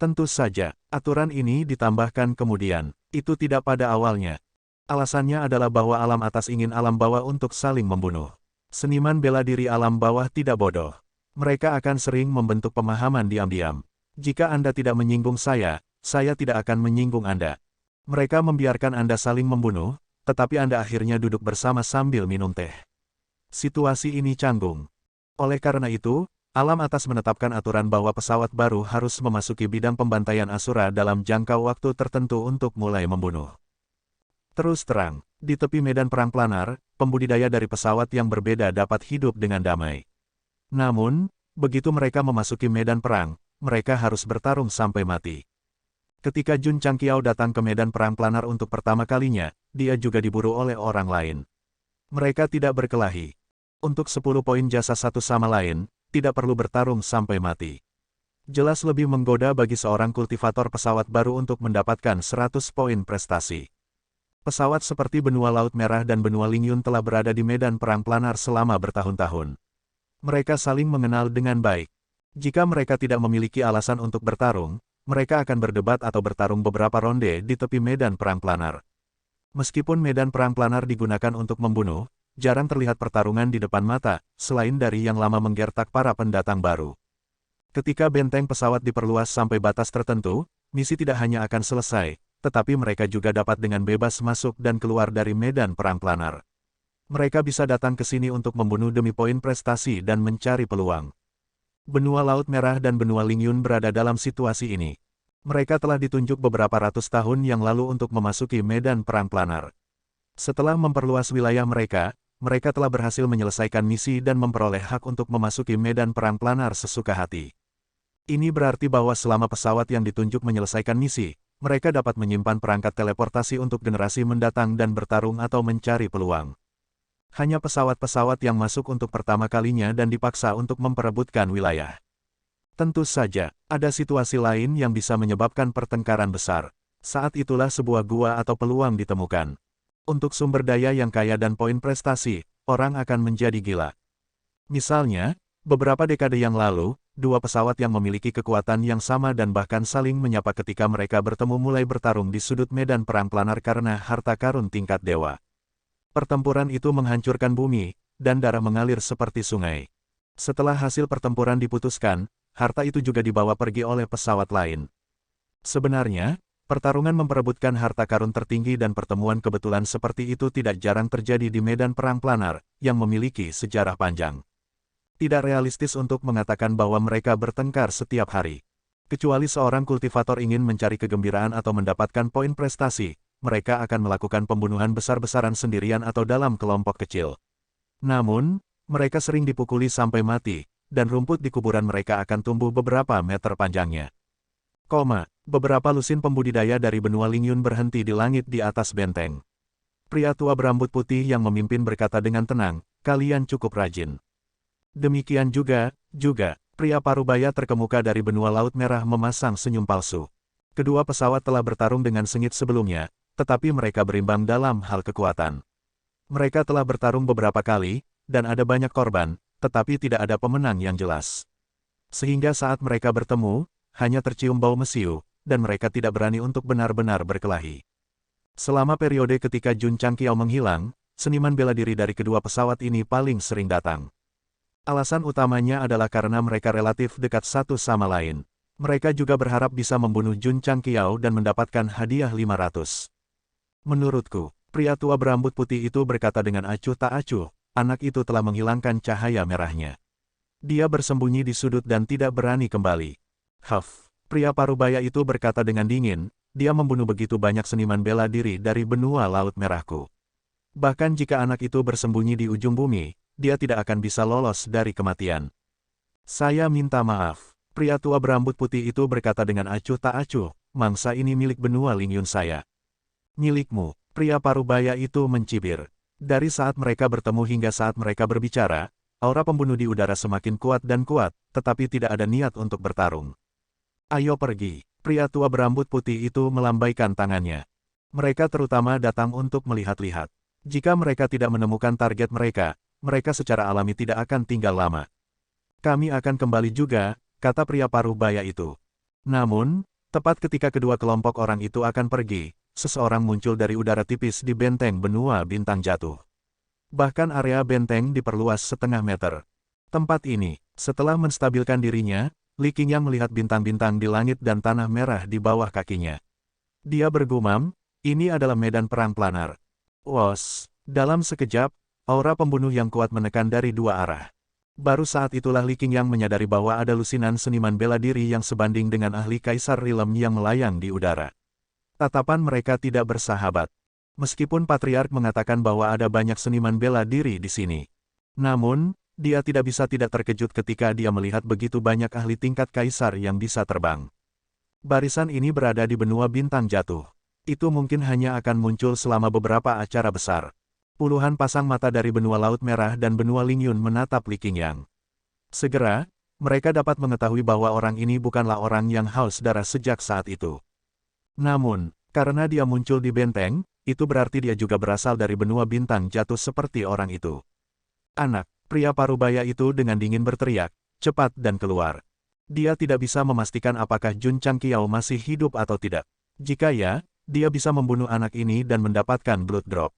Tentu saja, aturan ini ditambahkan kemudian. Itu tidak pada awalnya. Alasannya adalah bahwa alam atas ingin alam bawah untuk saling membunuh. Seniman bela diri alam bawah tidak bodoh. Mereka akan sering membentuk pemahaman diam-diam. Jika Anda tidak menyinggung saya tidak akan menyinggung Anda. Mereka membiarkan Anda saling membunuh, tetapi Anda akhirnya duduk bersama sambil minum teh. Situasi ini canggung. Oleh karena itu, alam atas menetapkan aturan bahwa pesawat baru harus memasuki bidang pembantaian Asura dalam jangka waktu tertentu untuk mulai membunuh. Terus terang, di tepi medan perang planar, pembudidaya dari pesawat yang berbeda dapat hidup dengan damai. Namun, begitu mereka memasuki medan perang, mereka harus bertarung sampai mati. Ketika Jun Changqiao datang ke medan perang planar untuk pertama kalinya, dia juga diburu oleh orang lain. Mereka tidak berkelahi. Untuk 10 poin jasa satu sama lain, tidak perlu bertarung sampai mati. Jelas lebih menggoda bagi seorang kultivator pesawat baru untuk mendapatkan 100 poin prestasi. Pesawat seperti benua Laut Merah dan benua Lingyun telah berada di medan perang planar selama bertahun-tahun. Mereka saling mengenal dengan baik. Jika mereka tidak memiliki alasan untuk bertarung, mereka akan berdebat atau bertarung beberapa ronde di tepi medan perang planar. Meskipun medan perang planar digunakan untuk membunuh, jarang terlihat pertarungan di depan mata, selain dari yang lama menggertak para pendatang baru. Ketika benteng pesawat diperluas sampai batas tertentu, misi tidak hanya akan selesai, tetapi mereka juga dapat dengan bebas masuk dan keluar dari medan perang planar. Mereka bisa datang ke sini untuk membunuh demi poin prestasi dan mencari peluang. Benua Laut Merah dan Benua Lingyun berada dalam situasi ini. Mereka telah ditunjuk beberapa ratus tahun yang lalu untuk memasuki medan perang planar. Setelah memperluas wilayah mereka, mereka telah berhasil menyelesaikan misi dan memperoleh hak untuk memasuki medan perang planar sesuka hati. Ini berarti bahwa selama pesawat yang ditunjuk menyelesaikan misi, mereka dapat menyimpan perangkat teleportasi untuk generasi mendatang dan bertarung atau mencari peluang. Hanya pesawat-pesawat yang masuk untuk pertama kalinya dan dipaksa untuk memperebutkan wilayah. Tentu saja, ada situasi lain yang bisa menyebabkan pertengkaran besar. Saat itulah sebuah gua atau peluang ditemukan. Untuk sumber daya yang kaya dan poin prestasi, orang akan menjadi gila. Misalnya, beberapa dekade yang lalu, dua pesawat yang memiliki kekuatan yang sama dan bahkan saling menyapa ketika mereka bertemu mulai bertarung di sudut medan perang planar karena harta karun tingkat dewa. Pertempuran itu menghancurkan bumi, dan darah mengalir seperti sungai. Setelah hasil pertempuran diputuskan, harta itu juga dibawa pergi oleh pesawat lain. Sebenarnya, pertarungan memperebutkan harta karun tertinggi dan pertemuan kebetulan seperti itu tidak jarang terjadi di medan perang planar, yang memiliki sejarah panjang. Tidak realistis untuk mengatakan bahwa mereka bertengkar setiap hari. Kecuali seorang kultivator ingin mencari kegembiraan atau mendapatkan poin prestasi, mereka akan melakukan pembunuhan besar-besaran sendirian atau dalam kelompok kecil. Namun, mereka sering dipukuli sampai mati, dan rumput di kuburan mereka akan tumbuh beberapa meter panjangnya. Beberapa lusin pembudidaya dari benua Lingyun berhenti di langit di atas benteng. Pria tua berambut putih yang memimpin berkata dengan tenang, "Kalian cukup rajin." Demikian juga, pria parubaya terkemuka dari benua Laut Merah memasang senyum palsu. Kedua pesawat telah bertarung dengan sengit sebelumnya, tetapi mereka berimbang dalam hal kekuatan. Mereka telah bertarung beberapa kali, dan ada banyak korban, tetapi tidak ada pemenang yang jelas. Sehingga saat mereka bertemu, hanya tercium bau mesiu, dan mereka tidak berani untuk benar-benar berkelahi. Selama periode ketika Jun Changqiao menghilang, seniman bela diri dari kedua pesawat ini paling sering datang. Alasan utamanya adalah karena mereka relatif dekat satu sama lain. Mereka juga berharap bisa membunuh Jun Changqiao dan mendapatkan hadiah 500. Menurutku, pria tua berambut putih itu berkata dengan acuh tak acuh, anak itu telah menghilangkan cahaya merahnya. Dia bersembunyi di sudut dan tidak berani kembali. Pria parubaya itu berkata dengan dingin, dia membunuh begitu banyak seniman bela diri dari benua Laut Merahku. Bahkan jika anak itu bersembunyi di ujung bumi, dia tidak akan bisa lolos dari kematian. Saya minta maaf, pria tua berambut putih itu berkata dengan acuh tak acuh, mangsa ini milik benua Lingyun saya. Milikmu, pria parubaya itu mencibir. Dari saat mereka bertemu hingga saat mereka berbicara, aura pembunuh di udara semakin kuat dan kuat, tetapi tidak ada niat untuk bertarung. Ayo pergi, pria tua berambut putih itu melambaikan tangannya. Mereka terutama datang untuk melihat-lihat. Jika mereka tidak menemukan target mereka, mereka secara alami tidak akan tinggal lama. Kami akan kembali juga, kata pria parubaya itu. Namun, tepat ketika kedua kelompok orang itu akan pergi, seseorang muncul dari udara tipis di benteng benua bintang jatuh. Bahkan area benteng diperluas setengah meter. Tempat ini, setelah menstabilkan dirinya, Li Qingyang melihat bintang-bintang di langit dan tanah merah di bawah kakinya. Dia bergumam, ini adalah medan perang planar. Dalam sekejap, aura pembunuh yang kuat menekan dari dua arah. Baru saat itulah Li Qingyang menyadari bahwa ada lusinan seniman bela diri yang sebanding dengan ahli Kaisar Rilem yang melayang di udara. Tatapan mereka tidak bersahabat. Meskipun Patriark mengatakan bahwa ada banyak seniman bela diri di sini. Namun, dia tidak bisa tidak terkejut ketika dia melihat begitu banyak ahli tingkat kaisar yang bisa terbang. Barisan ini berada di benua bintang jatuh. Itu mungkin hanya akan muncul selama beberapa acara besar. Puluhan pasang mata dari benua Laut Merah dan benua Lingyun menatap Li Qingyang. Segera, mereka dapat mengetahui bahwa orang ini bukanlah orang yang haus darah sejak saat itu. Namun, karena dia muncul di benteng, itu berarti dia juga berasal dari benua bintang jatuh seperti orang itu. Anak, pria parubaya itu dengan dingin berteriak, cepat dan keluar. Dia tidak bisa memastikan apakah Jun Changqiao masih hidup atau tidak. Jika ya, dia bisa membunuh anak ini dan mendapatkan blood drop.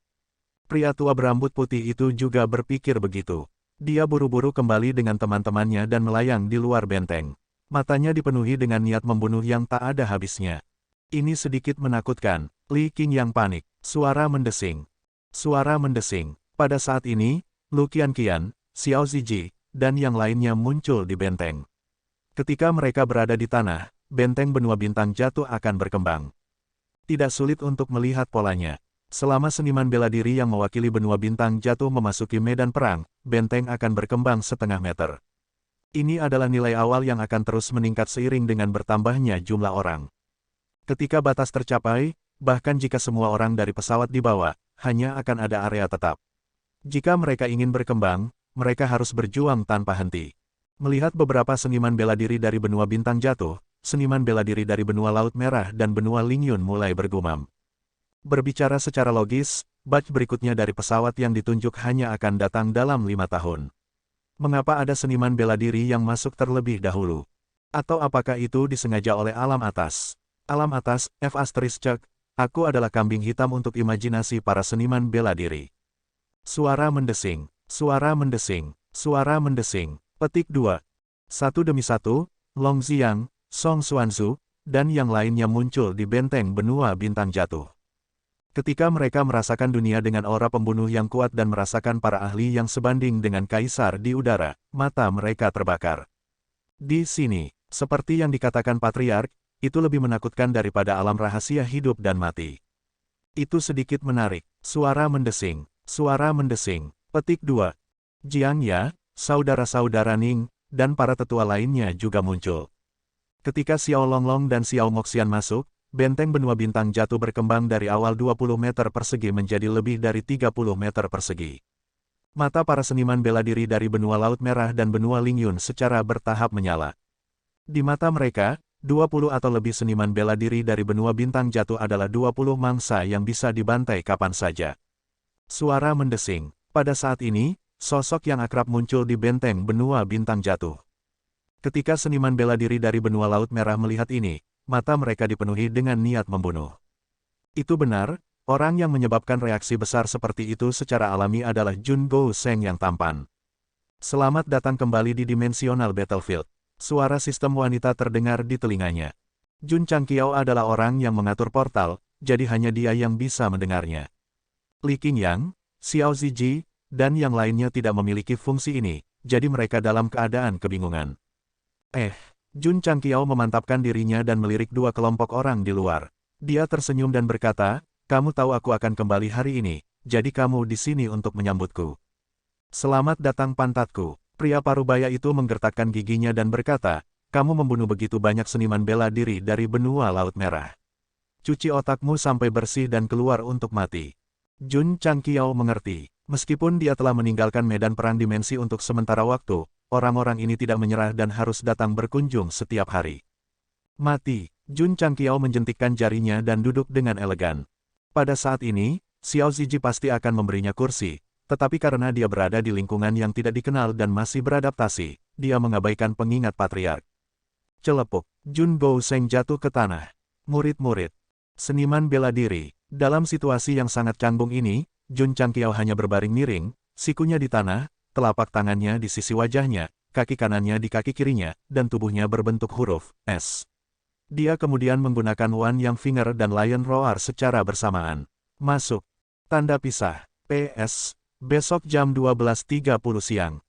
Pria tua berambut putih itu juga berpikir begitu. Dia buru-buru kembali dengan teman-temannya dan melayang di luar benteng. Matanya dipenuhi dengan niat membunuh yang tak ada habisnya. Ini sedikit menakutkan. Li Qingyang panik. Suara mendesing. Suara mendesing. Pada saat ini, Lu Qianqian, Xiao Ziji, dan yang lainnya muncul di benteng. Ketika mereka berada di tanah, benteng benua bintang jatuh akan berkembang. Tidak sulit untuk melihat polanya. Selama seniman bela diri yang mewakili benua bintang jatuh memasuki medan perang, benteng akan berkembang setengah meter. Ini adalah nilai awal yang akan terus meningkat seiring dengan bertambahnya jumlah orang. Ketika batas tercapai, bahkan jika semua orang dari pesawat dibawa, hanya akan ada area tetap. Jika mereka ingin berkembang, mereka harus berjuang tanpa henti. Melihat beberapa seniman bela diri dari benua bintang jatuh, seniman bela diri dari benua Laut Merah dan benua Lingyun mulai bergumam. Berbicara secara logis, batch berikutnya dari pesawat yang ditunjuk hanya akan datang dalam 5 tahun. Mengapa ada seniman bela diri yang masuk terlebih dahulu? Atau apakah itu disengaja oleh alam atas? Alam atas, F***, aku adalah kambing hitam untuk imajinasi para seniman bela diri. Suara mendesing, suara mendesing, suara mendesing. Petik 2. Satu demi satu, Long Xiang, Song Xuanzu, dan yang lainnya muncul di benteng benua bintang jatuh. Ketika mereka merasakan dunia dengan aura pembunuh yang kuat dan merasakan para ahli yang sebanding dengan kaisar di udara, mata mereka terbakar. Di sini, seperti yang dikatakan Patriark, itu lebih menakutkan daripada alam rahasia hidup dan mati. Itu sedikit menarik. Suara mendesing. Suara mendesing. Petik 2. Jiang Ya, saudara-saudara Ning, dan para tetua lainnya juga muncul. Ketika Xiao Longlong dan Xiao Moxian masuk, benteng benua bintang jatuh berkembang dari awal 20 meter persegi menjadi lebih dari 30 meter persegi. Mata para seniman bela diri dari benua Laut Merah dan benua Lingyun secara bertahap menyala. Di mata mereka, 20 atau lebih seniman bela diri dari benua bintang jatuh adalah 20 mangsa yang bisa dibantai kapan saja. Suara mendesing. Pada saat ini, sosok yang akrab muncul di benteng benua bintang jatuh. Ketika seniman bela diri dari benua Laut Merah melihat ini, mata mereka dipenuhi dengan niat membunuh. Itu benar, orang yang menyebabkan reaksi besar seperti itu secara alami adalah Jun Go Seng yang tampan. Selamat datang kembali di Dimensional Battlefield. Suara sistem wanita terdengar di telinganya. Jun Changqiao adalah orang yang mengatur portal, jadi hanya dia yang bisa mendengarnya. Li Qingyang, Xiao Ziji, dan yang lainnya tidak memiliki fungsi ini, jadi mereka dalam keadaan kebingungan. Jun Changqiao memantapkan dirinya dan melirik dua kelompok orang di luar. Dia tersenyum dan berkata, kamu tahu aku akan kembali hari ini, jadi kamu di sini untuk menyambutku. Selamat datang pantatku. Pria parubaya itu menggertakkan giginya dan berkata, kamu membunuh begitu banyak seniman bela diri dari benua Laut Merah. Cuci otakmu sampai bersih dan keluar untuk mati. Jun Changqiao mengerti. Meskipun dia telah meninggalkan medan perang dimensi untuk sementara waktu, orang-orang ini tidak menyerah dan harus datang berkunjung setiap hari. Mati. Jun Changqiao menjentikkan jarinya dan duduk dengan elegan. Pada saat ini, Xiao Ziji pasti akan memberinya kursi, tetapi karena dia berada di lingkungan yang tidak dikenal dan masih beradaptasi, dia mengabaikan pengingat Patriark. Celepuk. Jun Go Seng jatuh ke tanah. Murid-murid. Seniman bela diri. Dalam situasi yang sangat canggung ini, Jun Changqiao hanya berbaring miring, sikunya di tanah, telapak tangannya di sisi wajahnya, kaki kanannya di kaki kirinya, dan tubuhnya berbentuk huruf S. Dia kemudian menggunakan Wan Yang Finger dan Lion Roar secara bersamaan. Masuk. Tanda pisah. PS. Besok jam 12.30 siang.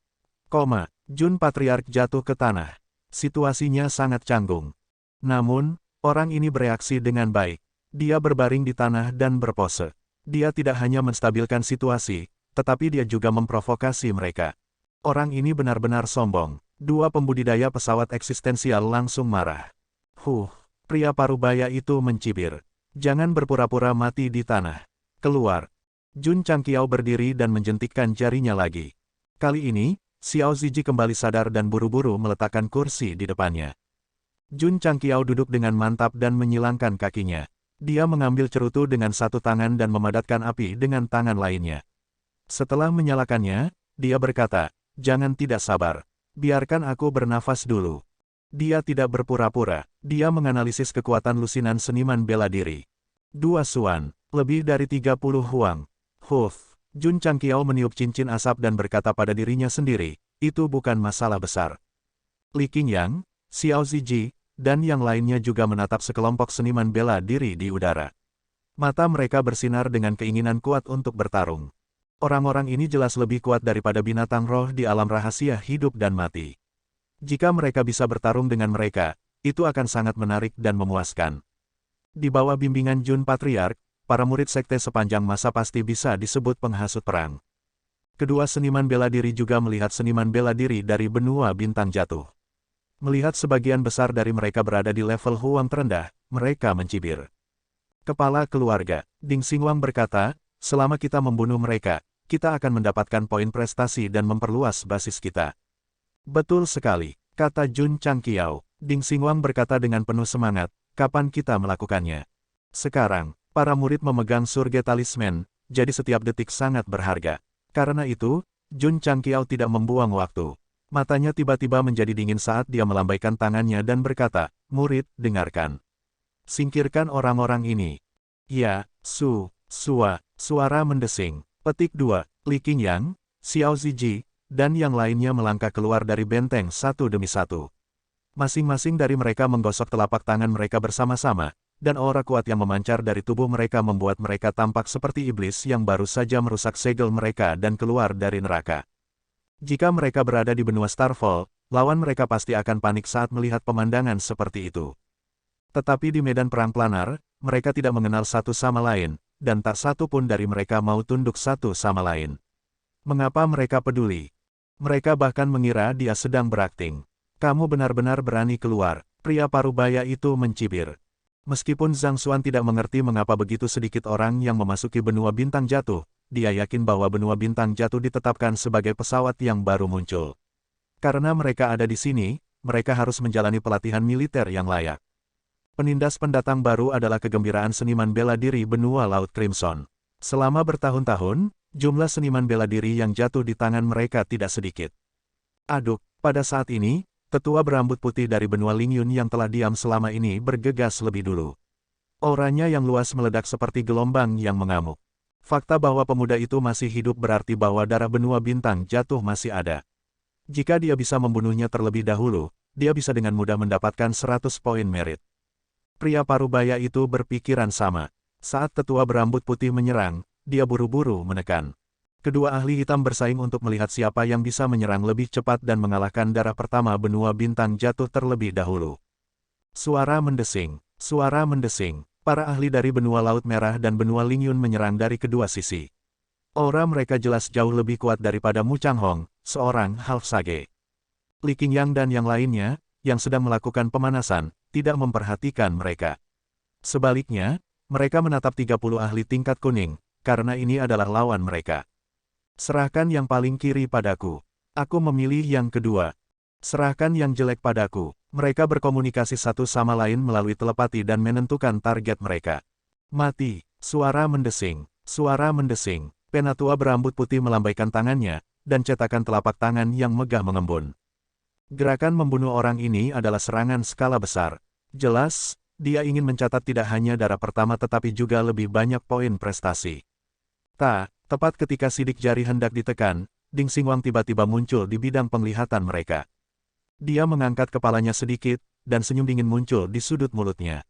Jun Patriark jatuh ke tanah. Situasinya sangat canggung. Namun, orang ini bereaksi dengan baik. Dia berbaring di tanah dan berpose. Dia tidak hanya menstabilkan situasi, tetapi dia juga memprovokasi mereka. Orang ini benar-benar sombong. Dua pembudidaya pesawat eksistensial langsung marah. Pria parubaya itu mencibir. Jangan berpura-pura mati di tanah. Keluar. Jun Changqiao berdiri dan menjentikkan jarinya lagi. Kali ini, Xiao Ziji kembali sadar dan buru-buru meletakkan kursi di depannya. Jun Changqiao duduk dengan mantap dan menyilangkan kakinya. Dia mengambil cerutu dengan satu tangan dan memadatkan api dengan tangan lainnya. Setelah menyalakannya, dia berkata, jangan tidak sabar. Biarkan aku bernafas dulu. Dia tidak berpura-pura. Dia menganalisis kekuatan lusinan seniman bela diri. 2 Suan, lebih dari 30 Huang. Jun Changqiao meniup cincin asap dan berkata pada dirinya sendiri, itu bukan masalah besar. Li Qingyang, Xiao Ziji, dan yang lainnya juga menatap sekelompok seniman bela diri di udara. Mata mereka bersinar dengan keinginan kuat untuk bertarung. Orang-orang ini jelas lebih kuat daripada binatang roh di alam rahasia hidup dan mati. Jika mereka bisa bertarung dengan mereka, itu akan sangat menarik dan memuaskan. Di bawah bimbingan Jun Patriark, para murid sekte sepanjang masa pasti bisa disebut penghasut perang. Kedua seniman bela diri juga melihat seniman bela diri dari benua bintang jatuh. Melihat sebagian besar dari mereka berada di level Huang terendah, mereka mencibir. Kepala keluarga, Ding Xinguang berkata, selama kita membunuh mereka, kita akan mendapatkan poin prestasi dan memperluas basis kita. Betul sekali, kata Jun Changqiao. Ding Xinguang berkata dengan penuh semangat, kapan kita melakukannya? Sekarang, para murid memegang surga talisman, jadi setiap detik sangat berharga. Karena itu, Jun Changqiao tidak membuang waktu. Matanya tiba-tiba menjadi dingin saat dia melambaikan tangannya dan berkata, murid, dengarkan. Singkirkan orang-orang ini. Ya, suara mendesing. Petik 2, Li Qingyang, Xiao Ziji, dan yang lainnya melangkah keluar dari benteng satu demi satu. Masing-masing dari mereka menggosok telapak tangan mereka bersama-sama, dan aura kuat yang memancar dari tubuh mereka membuat mereka tampak seperti iblis yang baru saja merusak segel mereka dan keluar dari neraka. Jika mereka berada di benua Starfall, lawan mereka pasti akan panik saat melihat pemandangan seperti itu. Tetapi di medan perang planar, mereka tidak mengenal satu sama lain, dan tak satu pun dari mereka mau tunduk satu sama lain. Mengapa mereka peduli? Mereka bahkan mengira dia sedang berakting. Kamu benar-benar berani keluar, pria parubaya itu mencibir. Meskipun Zhang Xuan tidak mengerti mengapa begitu sedikit orang yang memasuki benua bintang jatuh, dia yakin bahwa benua bintang jatuh ditetapkan sebagai pesawat yang baru muncul. Karena mereka ada di sini, mereka harus menjalani pelatihan militer yang layak. Penindas pendatang baru adalah kegembiraan seniman bela diri benua Laut Crimson. Selama bertahun-tahun, jumlah seniman bela diri yang jatuh di tangan mereka tidak sedikit. Aduk, pada saat ini, tetua berambut putih dari benua Lingyun yang telah diam selama ini bergegas lebih dulu. Auranya yang luas meledak seperti gelombang yang mengamuk. Fakta bahwa pemuda itu masih hidup berarti bahwa darah benua bintang jatuh masih ada. Jika dia bisa membunuhnya terlebih dahulu, dia bisa dengan mudah mendapatkan 100 poin merit. Pria parubaya itu berpikiran sama. Saat tetua berambut putih menyerang, dia buru-buru menekan. Kedua ahli hitam bersaing untuk melihat siapa yang bisa menyerang lebih cepat dan mengalahkan darah pertama benua bintang jatuh terlebih dahulu. Suara mendesing, suara mendesing. Para ahli dari benua Laut Merah dan benua Lingyun menyerang dari kedua sisi. Aura mereka jelas jauh lebih kuat daripada Mu Changhong, seorang half sage. Li Qingyang dan yang lainnya, yang sedang melakukan pemanasan, tidak memperhatikan mereka. Sebaliknya, mereka menatap 30 ahli tingkat kuning, karena ini adalah lawan mereka. Serahkan yang paling kiri padaku. Aku memilih yang kedua. Serahkan yang jelek padaku. Mereka berkomunikasi satu sama lain melalui telepati dan menentukan target mereka. Mati, suara mendesing, suara mendesing. Penatua berambut putih melambaikan tangannya, dan cetakan telapak tangan yang megah mengembun. Gerakan membunuh orang ini adalah serangan skala besar. Jelas, dia ingin mencatat tidak hanya darah pertama tetapi juga lebih banyak poin prestasi. Tepat ketika sidik jari hendak ditekan, Ding Xinguang tiba-tiba muncul di bidang penglihatan mereka. Dia mengangkat kepalanya sedikit, dan senyum dingin muncul di sudut mulutnya.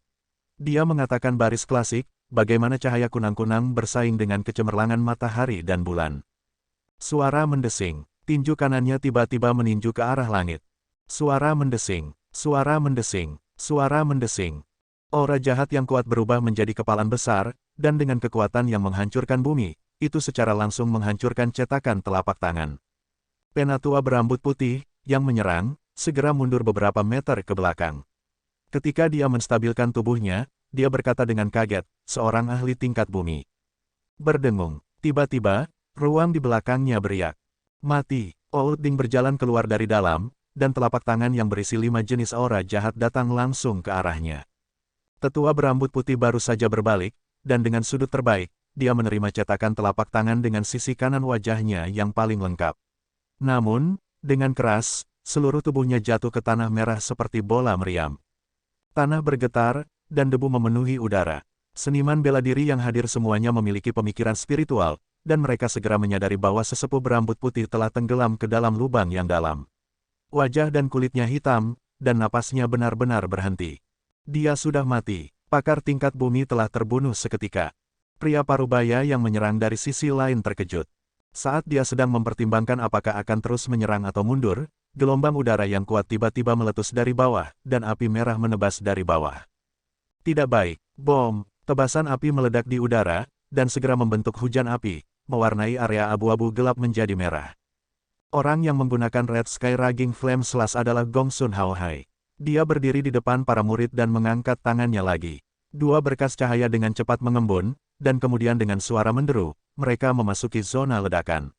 Dia mengatakan baris klasik, bagaimana cahaya kunang-kunang bersaing dengan kecemerlangan matahari dan bulan. Suara mendesing, tinju kanannya tiba-tiba meninju ke arah langit. Suara mendesing, suara mendesing, suara mendesing. Aura jahat yang kuat berubah menjadi kepalan besar, dan dengan kekuatan yang menghancurkan bumi, itu secara langsung menghancurkan cetakan telapak tangan. Penatua berambut putih, yang menyerang, segera mundur beberapa meter ke belakang. Ketika dia menstabilkan tubuhnya, dia berkata dengan kaget, seorang ahli tingkat bumi. Berdengung, tiba-tiba, ruang di belakangnya beriak. Mati, Old Ding berjalan keluar dari dalam, dan telapak tangan yang berisi 5 jenis aura jahat datang langsung ke arahnya. Tetua berambut putih baru saja berbalik, dan dengan sudut terbaik, dia menerima cetakan telapak tangan dengan sisi kanan wajahnya yang paling lengkap. Namun, dengan keras, seluruh tubuhnya jatuh ke tanah merah seperti bola meriam. Tanah bergetar, dan debu memenuhi udara. Seniman bela diri yang hadir semuanya memiliki pemikiran spiritual, dan mereka segera menyadari bahwa sesepuh berambut putih telah tenggelam ke dalam lubang yang dalam. Wajah dan kulitnya hitam, dan napasnya benar-benar berhenti. Dia sudah mati. Pakar tingkat bumi telah terbunuh seketika. Pria parubaya yang menyerang dari sisi lain terkejut. Saat dia sedang mempertimbangkan apakah akan terus menyerang atau mundur, gelombang udara yang kuat tiba-tiba meletus dari bawah, dan api merah menebas dari bawah. Tidak baik. Bom! Tebasan api meledak di udara, dan segera membentuk hujan api, mewarnai area abu-abu gelap menjadi merah. Orang yang menggunakan Red Sky Raging Flame Slash adalah Gongsun Haohai. Dia berdiri di depan para murid dan mengangkat tangannya lagi. Dua berkas cahaya dengan cepat mengembun, dan kemudian dengan suara menderu, mereka memasuki zona ledakan.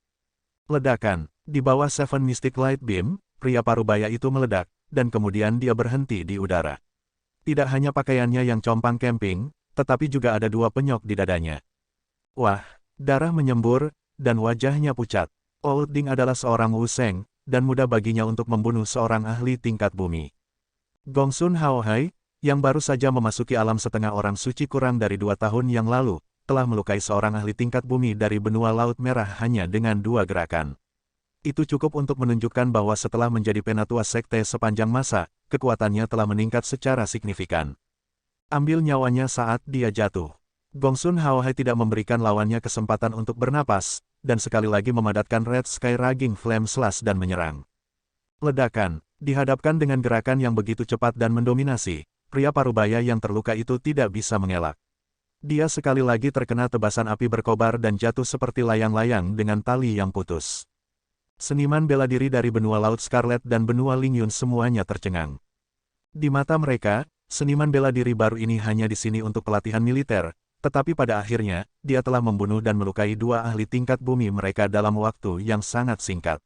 Ledakan. Di bawah Seven Mystic Light Beam, pria parubaya itu meledak, dan kemudian dia berhenti di udara. Tidak hanya pakaiannya yang compang camping, tetapi juga ada dua penyok di dadanya. Wah, darah menyembur, dan wajahnya pucat. Old Ding adalah seorang Wuseng, dan mudah baginya untuk membunuh seorang ahli tingkat bumi. Gongsun Haohai, yang baru saja memasuki alam setengah orang suci kurang dari 2 tahun yang lalu, telah melukai seorang ahli tingkat bumi dari benua Laut Merah hanya dengan 2 gerakan. Itu cukup untuk menunjukkan bahwa setelah menjadi penatua sekte sepanjang masa, kekuatannya telah meningkat secara signifikan. Ambil nyawanya saat dia jatuh. Gongsun Haohai tidak memberikan lawannya kesempatan untuk bernapas, dan sekali lagi memadatkan Red Sky Raging Flame Slash dan menyerang. Ledakan. Dihadapkan dengan gerakan yang begitu cepat dan mendominasi, pria parubaya yang terluka itu tidak bisa mengelak. Dia sekali lagi terkena tebasan api berkobar dan jatuh seperti layang-layang dengan tali yang putus. Seniman bela diri dari benua Laut Scarlet dan benua Lingyun semuanya tercengang. Di mata mereka, seniman bela diri baru ini hanya di sini untuk pelatihan militer, tetapi pada akhirnya, dia telah membunuh dan melukai 2 ahli tingkat bumi mereka dalam waktu yang sangat singkat.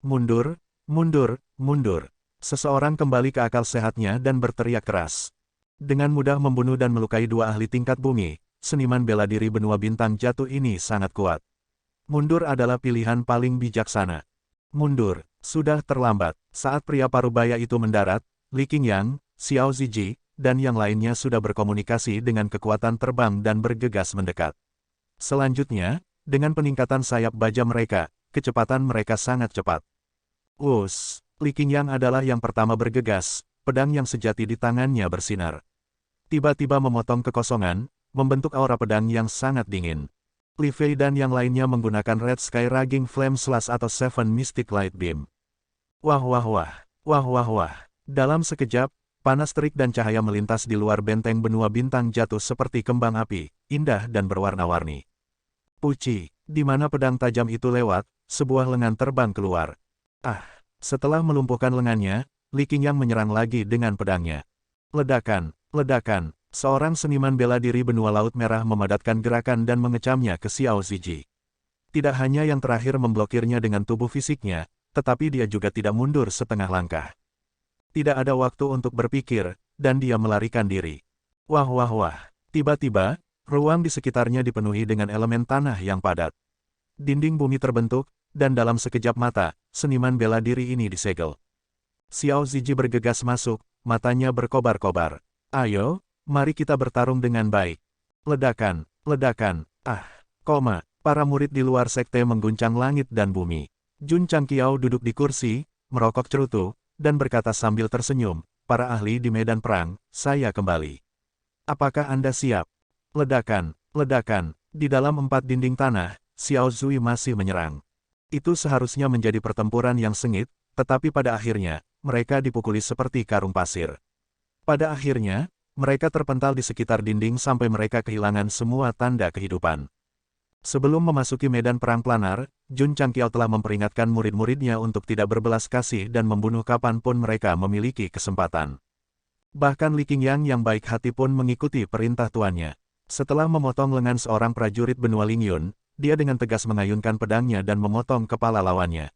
Mundur, mundur, mundur. Seseorang kembali ke akal sehatnya dan berteriak keras. Dengan mudah membunuh dan melukai 2 ahli tingkat bumi, seniman bela diri benua bintang jatuh ini sangat kuat. Mundur adalah pilihan paling bijaksana. Mundur, sudah terlambat. Saat pria parubaya itu mendarat, Li Qingyang, Xiao Ziji, dan yang lainnya sudah berkomunikasi dengan kekuatan terbang dan bergegas mendekat. Selanjutnya, dengan peningkatan sayap baja mereka, kecepatan mereka sangat cepat. Wus, Li Qingyang adalah yang pertama bergegas, pedang yang sejati di tangannya bersinar. Tiba-tiba memotong kekosongan, membentuk aura pedang yang sangat dingin. Li Fei dan yang lainnya menggunakan Red Sky Raging Flame Slash atau Seven Mystic Light Beam. Wah wah wah, wah wah wah. Dalam sekejap, panas terik dan cahaya melintas di luar benteng benua bintang jatuh seperti kembang api, indah dan berwarna-warni. Puci, di mana pedang tajam itu lewat, sebuah lengan terbang keluar. Ah, setelah melumpuhkan lengannya, Li Qingyang menyerang lagi dengan pedangnya. Ledakan, ledakan, seorang seniman bela diri benua Laut Merah memadatkan gerakan dan mengecamnya ke Xiao Ziji. Tidak hanya yang terakhir memblokirnya dengan tubuh fisiknya, tetapi dia juga tidak mundur setengah langkah. Tidak ada waktu untuk berpikir, dan dia melarikan diri. Wah wah wah. Tiba-tiba, ruang di sekitarnya dipenuhi dengan elemen tanah yang padat. Dinding bumi terbentuk, dan dalam sekejap mata, seniman bela diri ini disegel. Xiao Ziji bergegas masuk, matanya berkobar-kobar. Ayo, mari kita bertarung dengan baik. Ledakan, ledakan, para murid di luar sekte mengguncang langit dan bumi. Jun Changqiao duduk di kursi, merokok cerutu, dan berkata sambil tersenyum, para ahli di medan perang, saya kembali. Apakah Anda siap? Ledakan, ledakan, di dalam 4 dinding tanah, Xiao Zui masih menyerang. Itu seharusnya menjadi pertempuran yang sengit, tetapi pada akhirnya, mereka dipukuli seperti karung pasir. Pada akhirnya, mereka terpental di sekitar dinding sampai mereka kehilangan semua tanda kehidupan. Sebelum memasuki medan perang planar, Jun Changqiao telah memperingatkan murid-muridnya untuk tidak berbelas kasih dan membunuh kapanpun mereka memiliki kesempatan. Bahkan Li Qingyang yang baik hati pun mengikuti perintah tuannya. Setelah memotong lengan seorang prajurit benua Lingyun, dia dengan tegas mengayunkan pedangnya dan memotong kepala lawannya.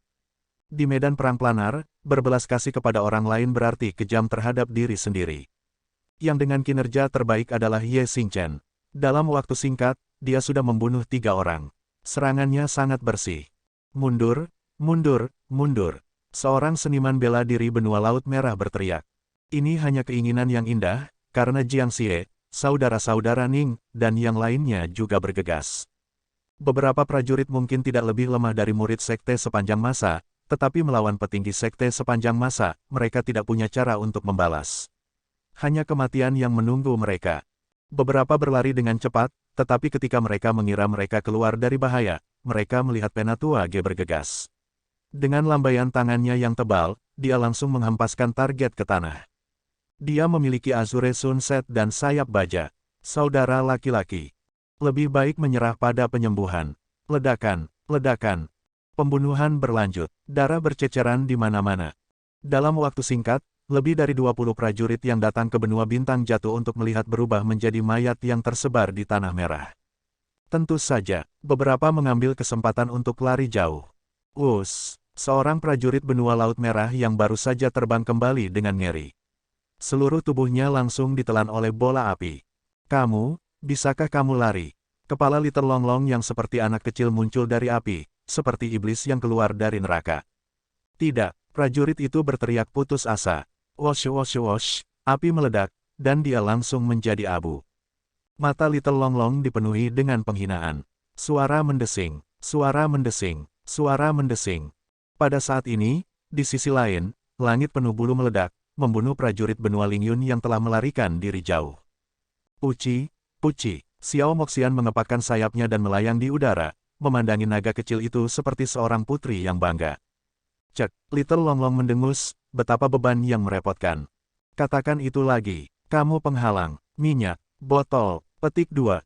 Di medan perang planar, berbelas kasih kepada orang lain berarti kejam terhadap diri sendiri. Yang dengan kinerja terbaik adalah Ye Xingchen. Dalam waktu singkat, dia sudah membunuh 3 orang. Serangannya sangat bersih. Mundur, mundur, mundur. Seorang seniman bela diri benua Laut Merah berteriak. Ini hanya keinginan yang indah, karena Jiang Xie, saudara-saudara Ning, dan yang lainnya juga bergegas. Beberapa prajurit mungkin tidak lebih lemah dari murid sekte sepanjang masa, tetapi melawan petinggi sekte sepanjang masa, mereka tidak punya cara untuk membalas. Hanya kematian yang menunggu mereka. Beberapa berlari dengan cepat, tetapi ketika mereka mengira mereka keluar dari bahaya, mereka melihat Penatua G bergegas. Dengan lambaian tangannya yang tebal, dia langsung menghempaskan target ke tanah. Dia memiliki Azure Sunset dan sayap baja. Saudara laki-laki. Lebih baik menyerah pada penyembuhan. Ledakan, ledakan. Pembunuhan berlanjut. Darah berceceran di mana-mana. Dalam waktu singkat, lebih dari 20 prajurit yang datang ke benua bintang jatuh untuk melihat berubah menjadi mayat yang tersebar di tanah merah. Tentu saja, beberapa mengambil kesempatan untuk lari jauh. Seorang prajurit benua Laut Merah yang baru saja terbang kembali dengan ngeri. Seluruh tubuhnya langsung ditelan oleh bola api. Kamu, bisakah kamu lari? Kepala Little Longlong yang seperti anak kecil muncul dari api, seperti iblis yang keluar dari neraka. Tidak, prajurit itu berteriak putus asa. Wosh wosh wosh, api meledak, dan dia langsung menjadi abu. Mata Little Longlong dipenuhi dengan penghinaan. Suara mendesing, suara mendesing, suara mendesing. Pada saat ini, di sisi lain, langit penuh bulu meledak, membunuh prajurit benua Lingyun yang telah melarikan diri jauh. Puci, puci, Xiao Moxian mengepakkan sayapnya dan melayang di udara, memandangi naga kecil itu seperti seorang putri yang bangga. Cek, Little Longlong mendengus, betapa beban yang merepotkan. Katakan itu lagi, kamu penghalang, minyak, botol, petik 2.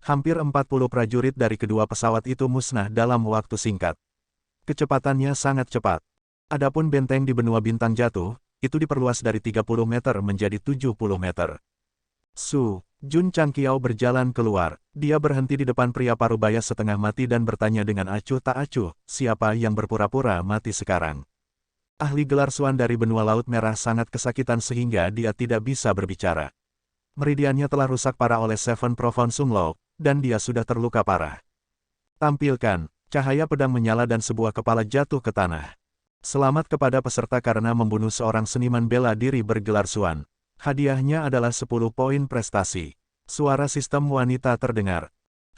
Hampir 40 prajurit dari kedua pesawat itu musnah dalam waktu singkat. Kecepatannya sangat cepat. Adapun benteng di benua bintang jatuh, itu diperluas dari 30 meter menjadi 70 meter. Jun Changqiao berjalan keluar. Dia berhenti di depan pria parubaya setengah mati dan bertanya dengan acuh tak acuh, siapa yang berpura-pura mati sekarang? Ahli gelar Suan dari benua Laut Merah sangat kesakitan sehingga dia tidak bisa berbicara. Meridiannya telah rusak parah oleh Seven Profound Sunglo, dan dia sudah terluka parah. Tampilkan, cahaya pedang menyala dan sebuah kepala jatuh ke tanah. Selamat kepada peserta karena membunuh seorang seniman bela diri bergelar Suan. Hadiahnya adalah 10 poin prestasi. Suara sistem wanita terdengar.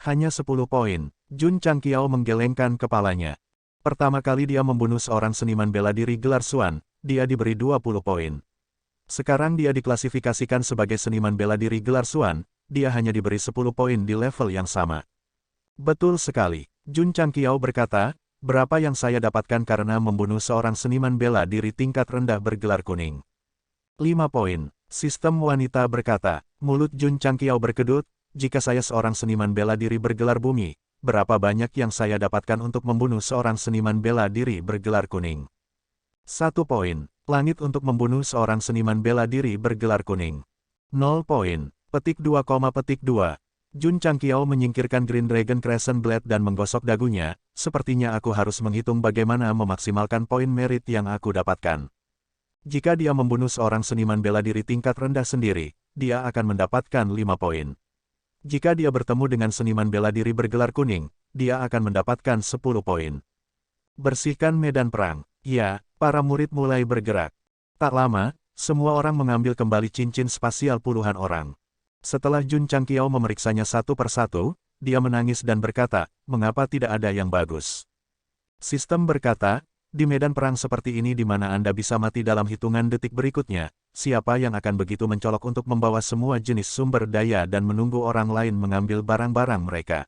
Hanya 10 poin. Jun Changqiao menggelengkan kepalanya. Pertama kali dia membunuh seorang seniman bela diri gelar Suan, dia diberi 20 poin. Sekarang dia diklasifikasikan sebagai seniman bela diri gelar Suan, dia hanya diberi 10 poin di level yang sama. Betul sekali. Jun Changqiao berkata, berapa yang saya dapatkan karena membunuh seorang seniman bela diri tingkat rendah bergelar kuning? 5 poin. Sistem wanita berkata, mulut Jun Changqiao berkedut, jika saya seorang seniman bela diri bergelar bumi, berapa banyak yang saya dapatkan untuk membunuh seorang seniman bela diri bergelar kuning? 1 poin. Langit untuk membunuh seorang seniman bela diri bergelar kuning. 0 poin. Petik 2, petik 2. Jun Changqiao menyingkirkan Green Dragon Crescent Blade dan menggosok dagunya, sepertinya aku harus menghitung bagaimana memaksimalkan poin merit yang aku dapatkan. Jika dia membunuh seorang seniman bela diri tingkat rendah sendiri, dia akan mendapatkan 5 poin. Jika dia bertemu dengan seniman bela diri bergelar kuning, dia akan mendapatkan 10 poin. Bersihkan medan perang. Ya, para murid mulai bergerak. Tak lama, semua orang mengambil kembali cincin spasial puluhan orang. Setelah Jun Changqiao memeriksanya satu persatu, dia menangis dan berkata, mengapa tidak ada yang bagus? Sistem berkata, di medan perang seperti ini di mana Anda bisa mati dalam hitungan detik berikutnya, siapa yang akan begitu mencolok untuk membawa semua jenis sumber daya dan menunggu orang lain mengambil barang-barang mereka?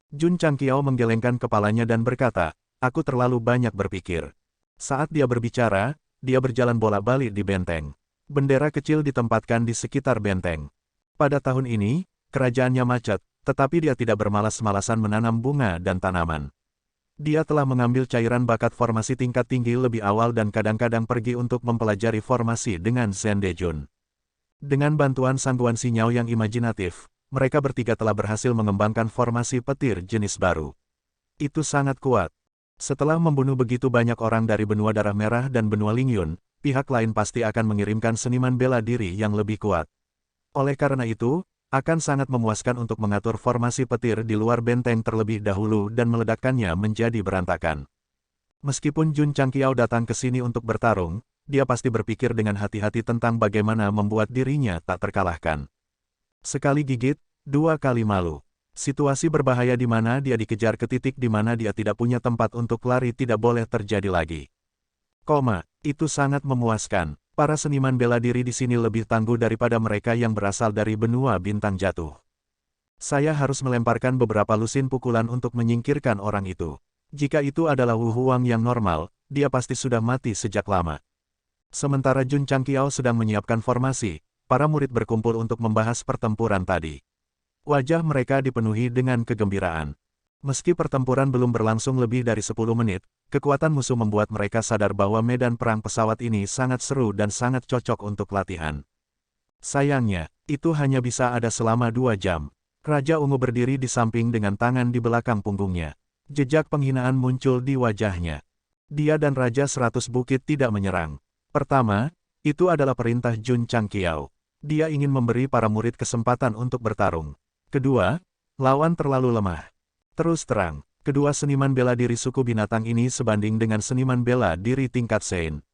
Jun Changqiao menggelengkan kepalanya dan berkata, aku terlalu banyak berpikir. Saat dia berbicara, dia berjalan bolak-balik di benteng. Bendera kecil ditempatkan di sekitar benteng. Pada tahun ini, kerajaannya macet, tetapi dia tidak bermalas-malasan menanam bunga dan tanaman. Dia telah mengambil cairan bakat formasi tingkat tinggi lebih awal dan kadang-kadang pergi untuk mempelajari formasi dengan Zhende Jun. Dengan bantuan sangguan sinyal yang imajinatif, mereka bertiga telah berhasil mengembangkan formasi petir jenis baru. Itu sangat kuat. Setelah membunuh begitu banyak orang dari benua darah merah dan benua Lingyun, pihak lain pasti akan mengirimkan seniman bela diri yang lebih kuat. Oleh karena itu, akan sangat memuaskan untuk mengatur formasi petir di luar benteng terlebih dahulu dan meledakkannya menjadi berantakan. Meskipun Jun Changqiao datang ke sini untuk bertarung, dia pasti berpikir dengan hati-hati tentang bagaimana membuat dirinya tak terkalahkan. Sekali gigit, 2 kali malu. Situasi berbahaya di mana dia dikejar ke titik di mana dia tidak punya tempat untuk lari tidak boleh terjadi lagi. Itu sangat memuaskan. Para seniman bela diri di sini lebih tangguh daripada mereka yang berasal dari benua bintang jatuh. Saya harus melemparkan beberapa lusin pukulan untuk menyingkirkan orang itu. Jika itu adalah Wu Huang yang normal, dia pasti sudah mati sejak lama. Sementara Jun Changqiao sedang menyiapkan formasi, para murid berkumpul untuk membahas pertempuran tadi. Wajah mereka dipenuhi dengan kegembiraan. Meski pertempuran belum berlangsung lebih dari 10 menit, kekuatan musuh membuat mereka sadar bahwa medan perang pesawat ini sangat seru dan sangat cocok untuk latihan. Sayangnya, itu hanya bisa ada selama 2 jam. Raja Ungu berdiri di samping dengan tangan di belakang punggungnya. Jejak penghinaan muncul di wajahnya. Dia dan Raja 100 Bukit tidak menyerang. Pertama, itu adalah perintah Jun Changqiao. Dia ingin memberi para murid kesempatan untuk bertarung. Kedua, lawan terlalu lemah. Terus terang, kedua seniman bela diri suku binatang ini sebanding dengan seniman bela diri tingkat Sein.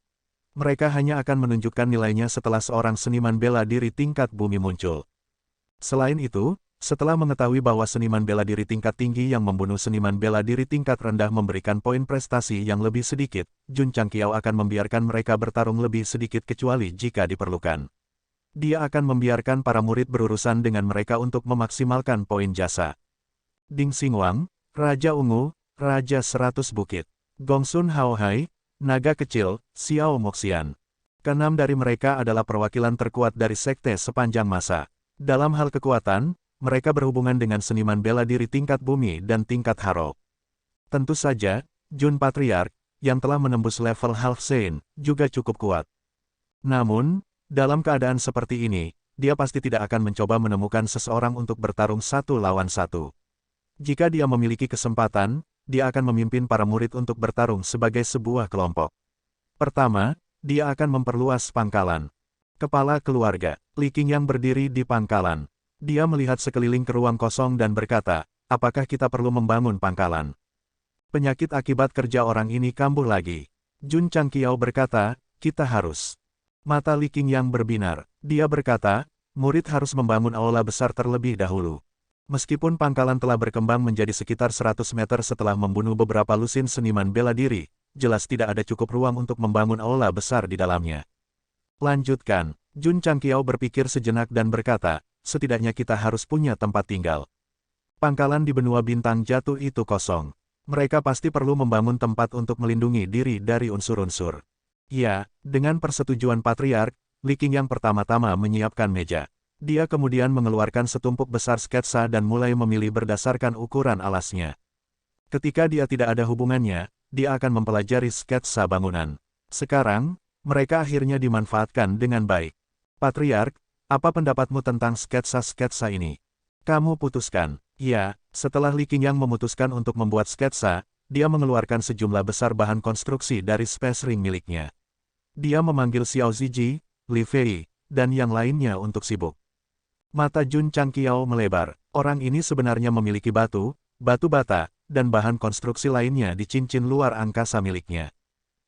Mereka hanya akan menunjukkan nilainya setelah seorang seniman bela diri tingkat bumi muncul. Selain itu, setelah mengetahui bahwa seniman bela diri tingkat tinggi yang membunuh seniman bela diri tingkat rendah memberikan poin prestasi yang lebih sedikit, Jun Changqiao akan membiarkan mereka bertarung lebih sedikit kecuali jika diperlukan. Dia akan membiarkan para murid berurusan dengan mereka untuk memaksimalkan poin jasa. Ding Xingwang, Raja Ungu, Raja 100 Bukit. Gongsun Haohai, Naga Kecil, Xiao Moxian. Keenam dari mereka adalah perwakilan terkuat dari sekte sepanjang masa. Dalam hal kekuatan, mereka berhubungan dengan seniman bela diri tingkat bumi dan tingkat haro. Tentu saja, Jun Patriarch, yang telah menembus level Half Saint, juga cukup kuat. Namun, dalam keadaan seperti ini, dia pasti tidak akan mencoba menemukan seseorang untuk bertarung 1 lawan 1. Jika dia memiliki kesempatan, dia akan memimpin para murid untuk bertarung sebagai sebuah kelompok. Pertama, dia akan memperluas pangkalan. Kepala keluarga, Li Qingyang berdiri di pangkalan. Dia melihat sekeliling ke ruang kosong dan berkata, apakah kita perlu membangun pangkalan? Penyakit akibat kerja orang ini kambuh lagi. Jun Changqiao berkata, kita harus. Mata Li Qingyang berbinar. Dia berkata, murid harus membangun aula besar terlebih dahulu. Meskipun pangkalan telah berkembang menjadi sekitar 100 meter setelah membunuh beberapa lusin seniman bela diri, jelas tidak ada cukup ruang untuk membangun aula besar di dalamnya. Lanjutkan, Jun Changqiao berpikir sejenak dan berkata, setidaknya kita harus punya tempat tinggal. Pangkalan di benua bintang jatuh itu kosong. Mereka pasti perlu membangun tempat untuk melindungi diri dari unsur-unsur. Ya, dengan persetujuan Patriark, Li Qingyang pertama-tama menyiapkan meja. Dia kemudian mengeluarkan setumpuk besar sketsa dan mulai memilih berdasarkan ukuran alasnya. Ketika dia tidak ada hubungannya, dia akan mempelajari sketsa bangunan. Sekarang, mereka akhirnya dimanfaatkan dengan baik. Patriark, apa pendapatmu tentang sketsa-sketsa ini? Kamu putuskan. Ya, setelah Li Qingyang memutuskan untuk membuat sketsa, dia mengeluarkan sejumlah besar bahan konstruksi dari space ring miliknya. Dia memanggil Xiao Ziji, Li Fei, dan yang lainnya untuk sibuk. Mata Jun Changqiao melebar. Orang ini sebenarnya memiliki batu, batu bata, dan bahan konstruksi lainnya di cincin luar angkasa miliknya.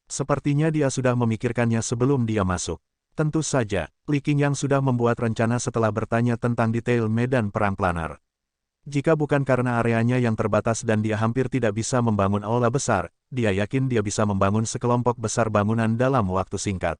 Sepertinya dia sudah memikirkannya sebelum dia masuk. Tentu saja, Li Qingyang sudah membuat rencana setelah bertanya tentang detail medan perang planar. Jika bukan karena areanya yang terbatas dan dia hampir tidak bisa membangun aula besar, dia yakin dia bisa membangun sekelompok besar bangunan dalam waktu singkat.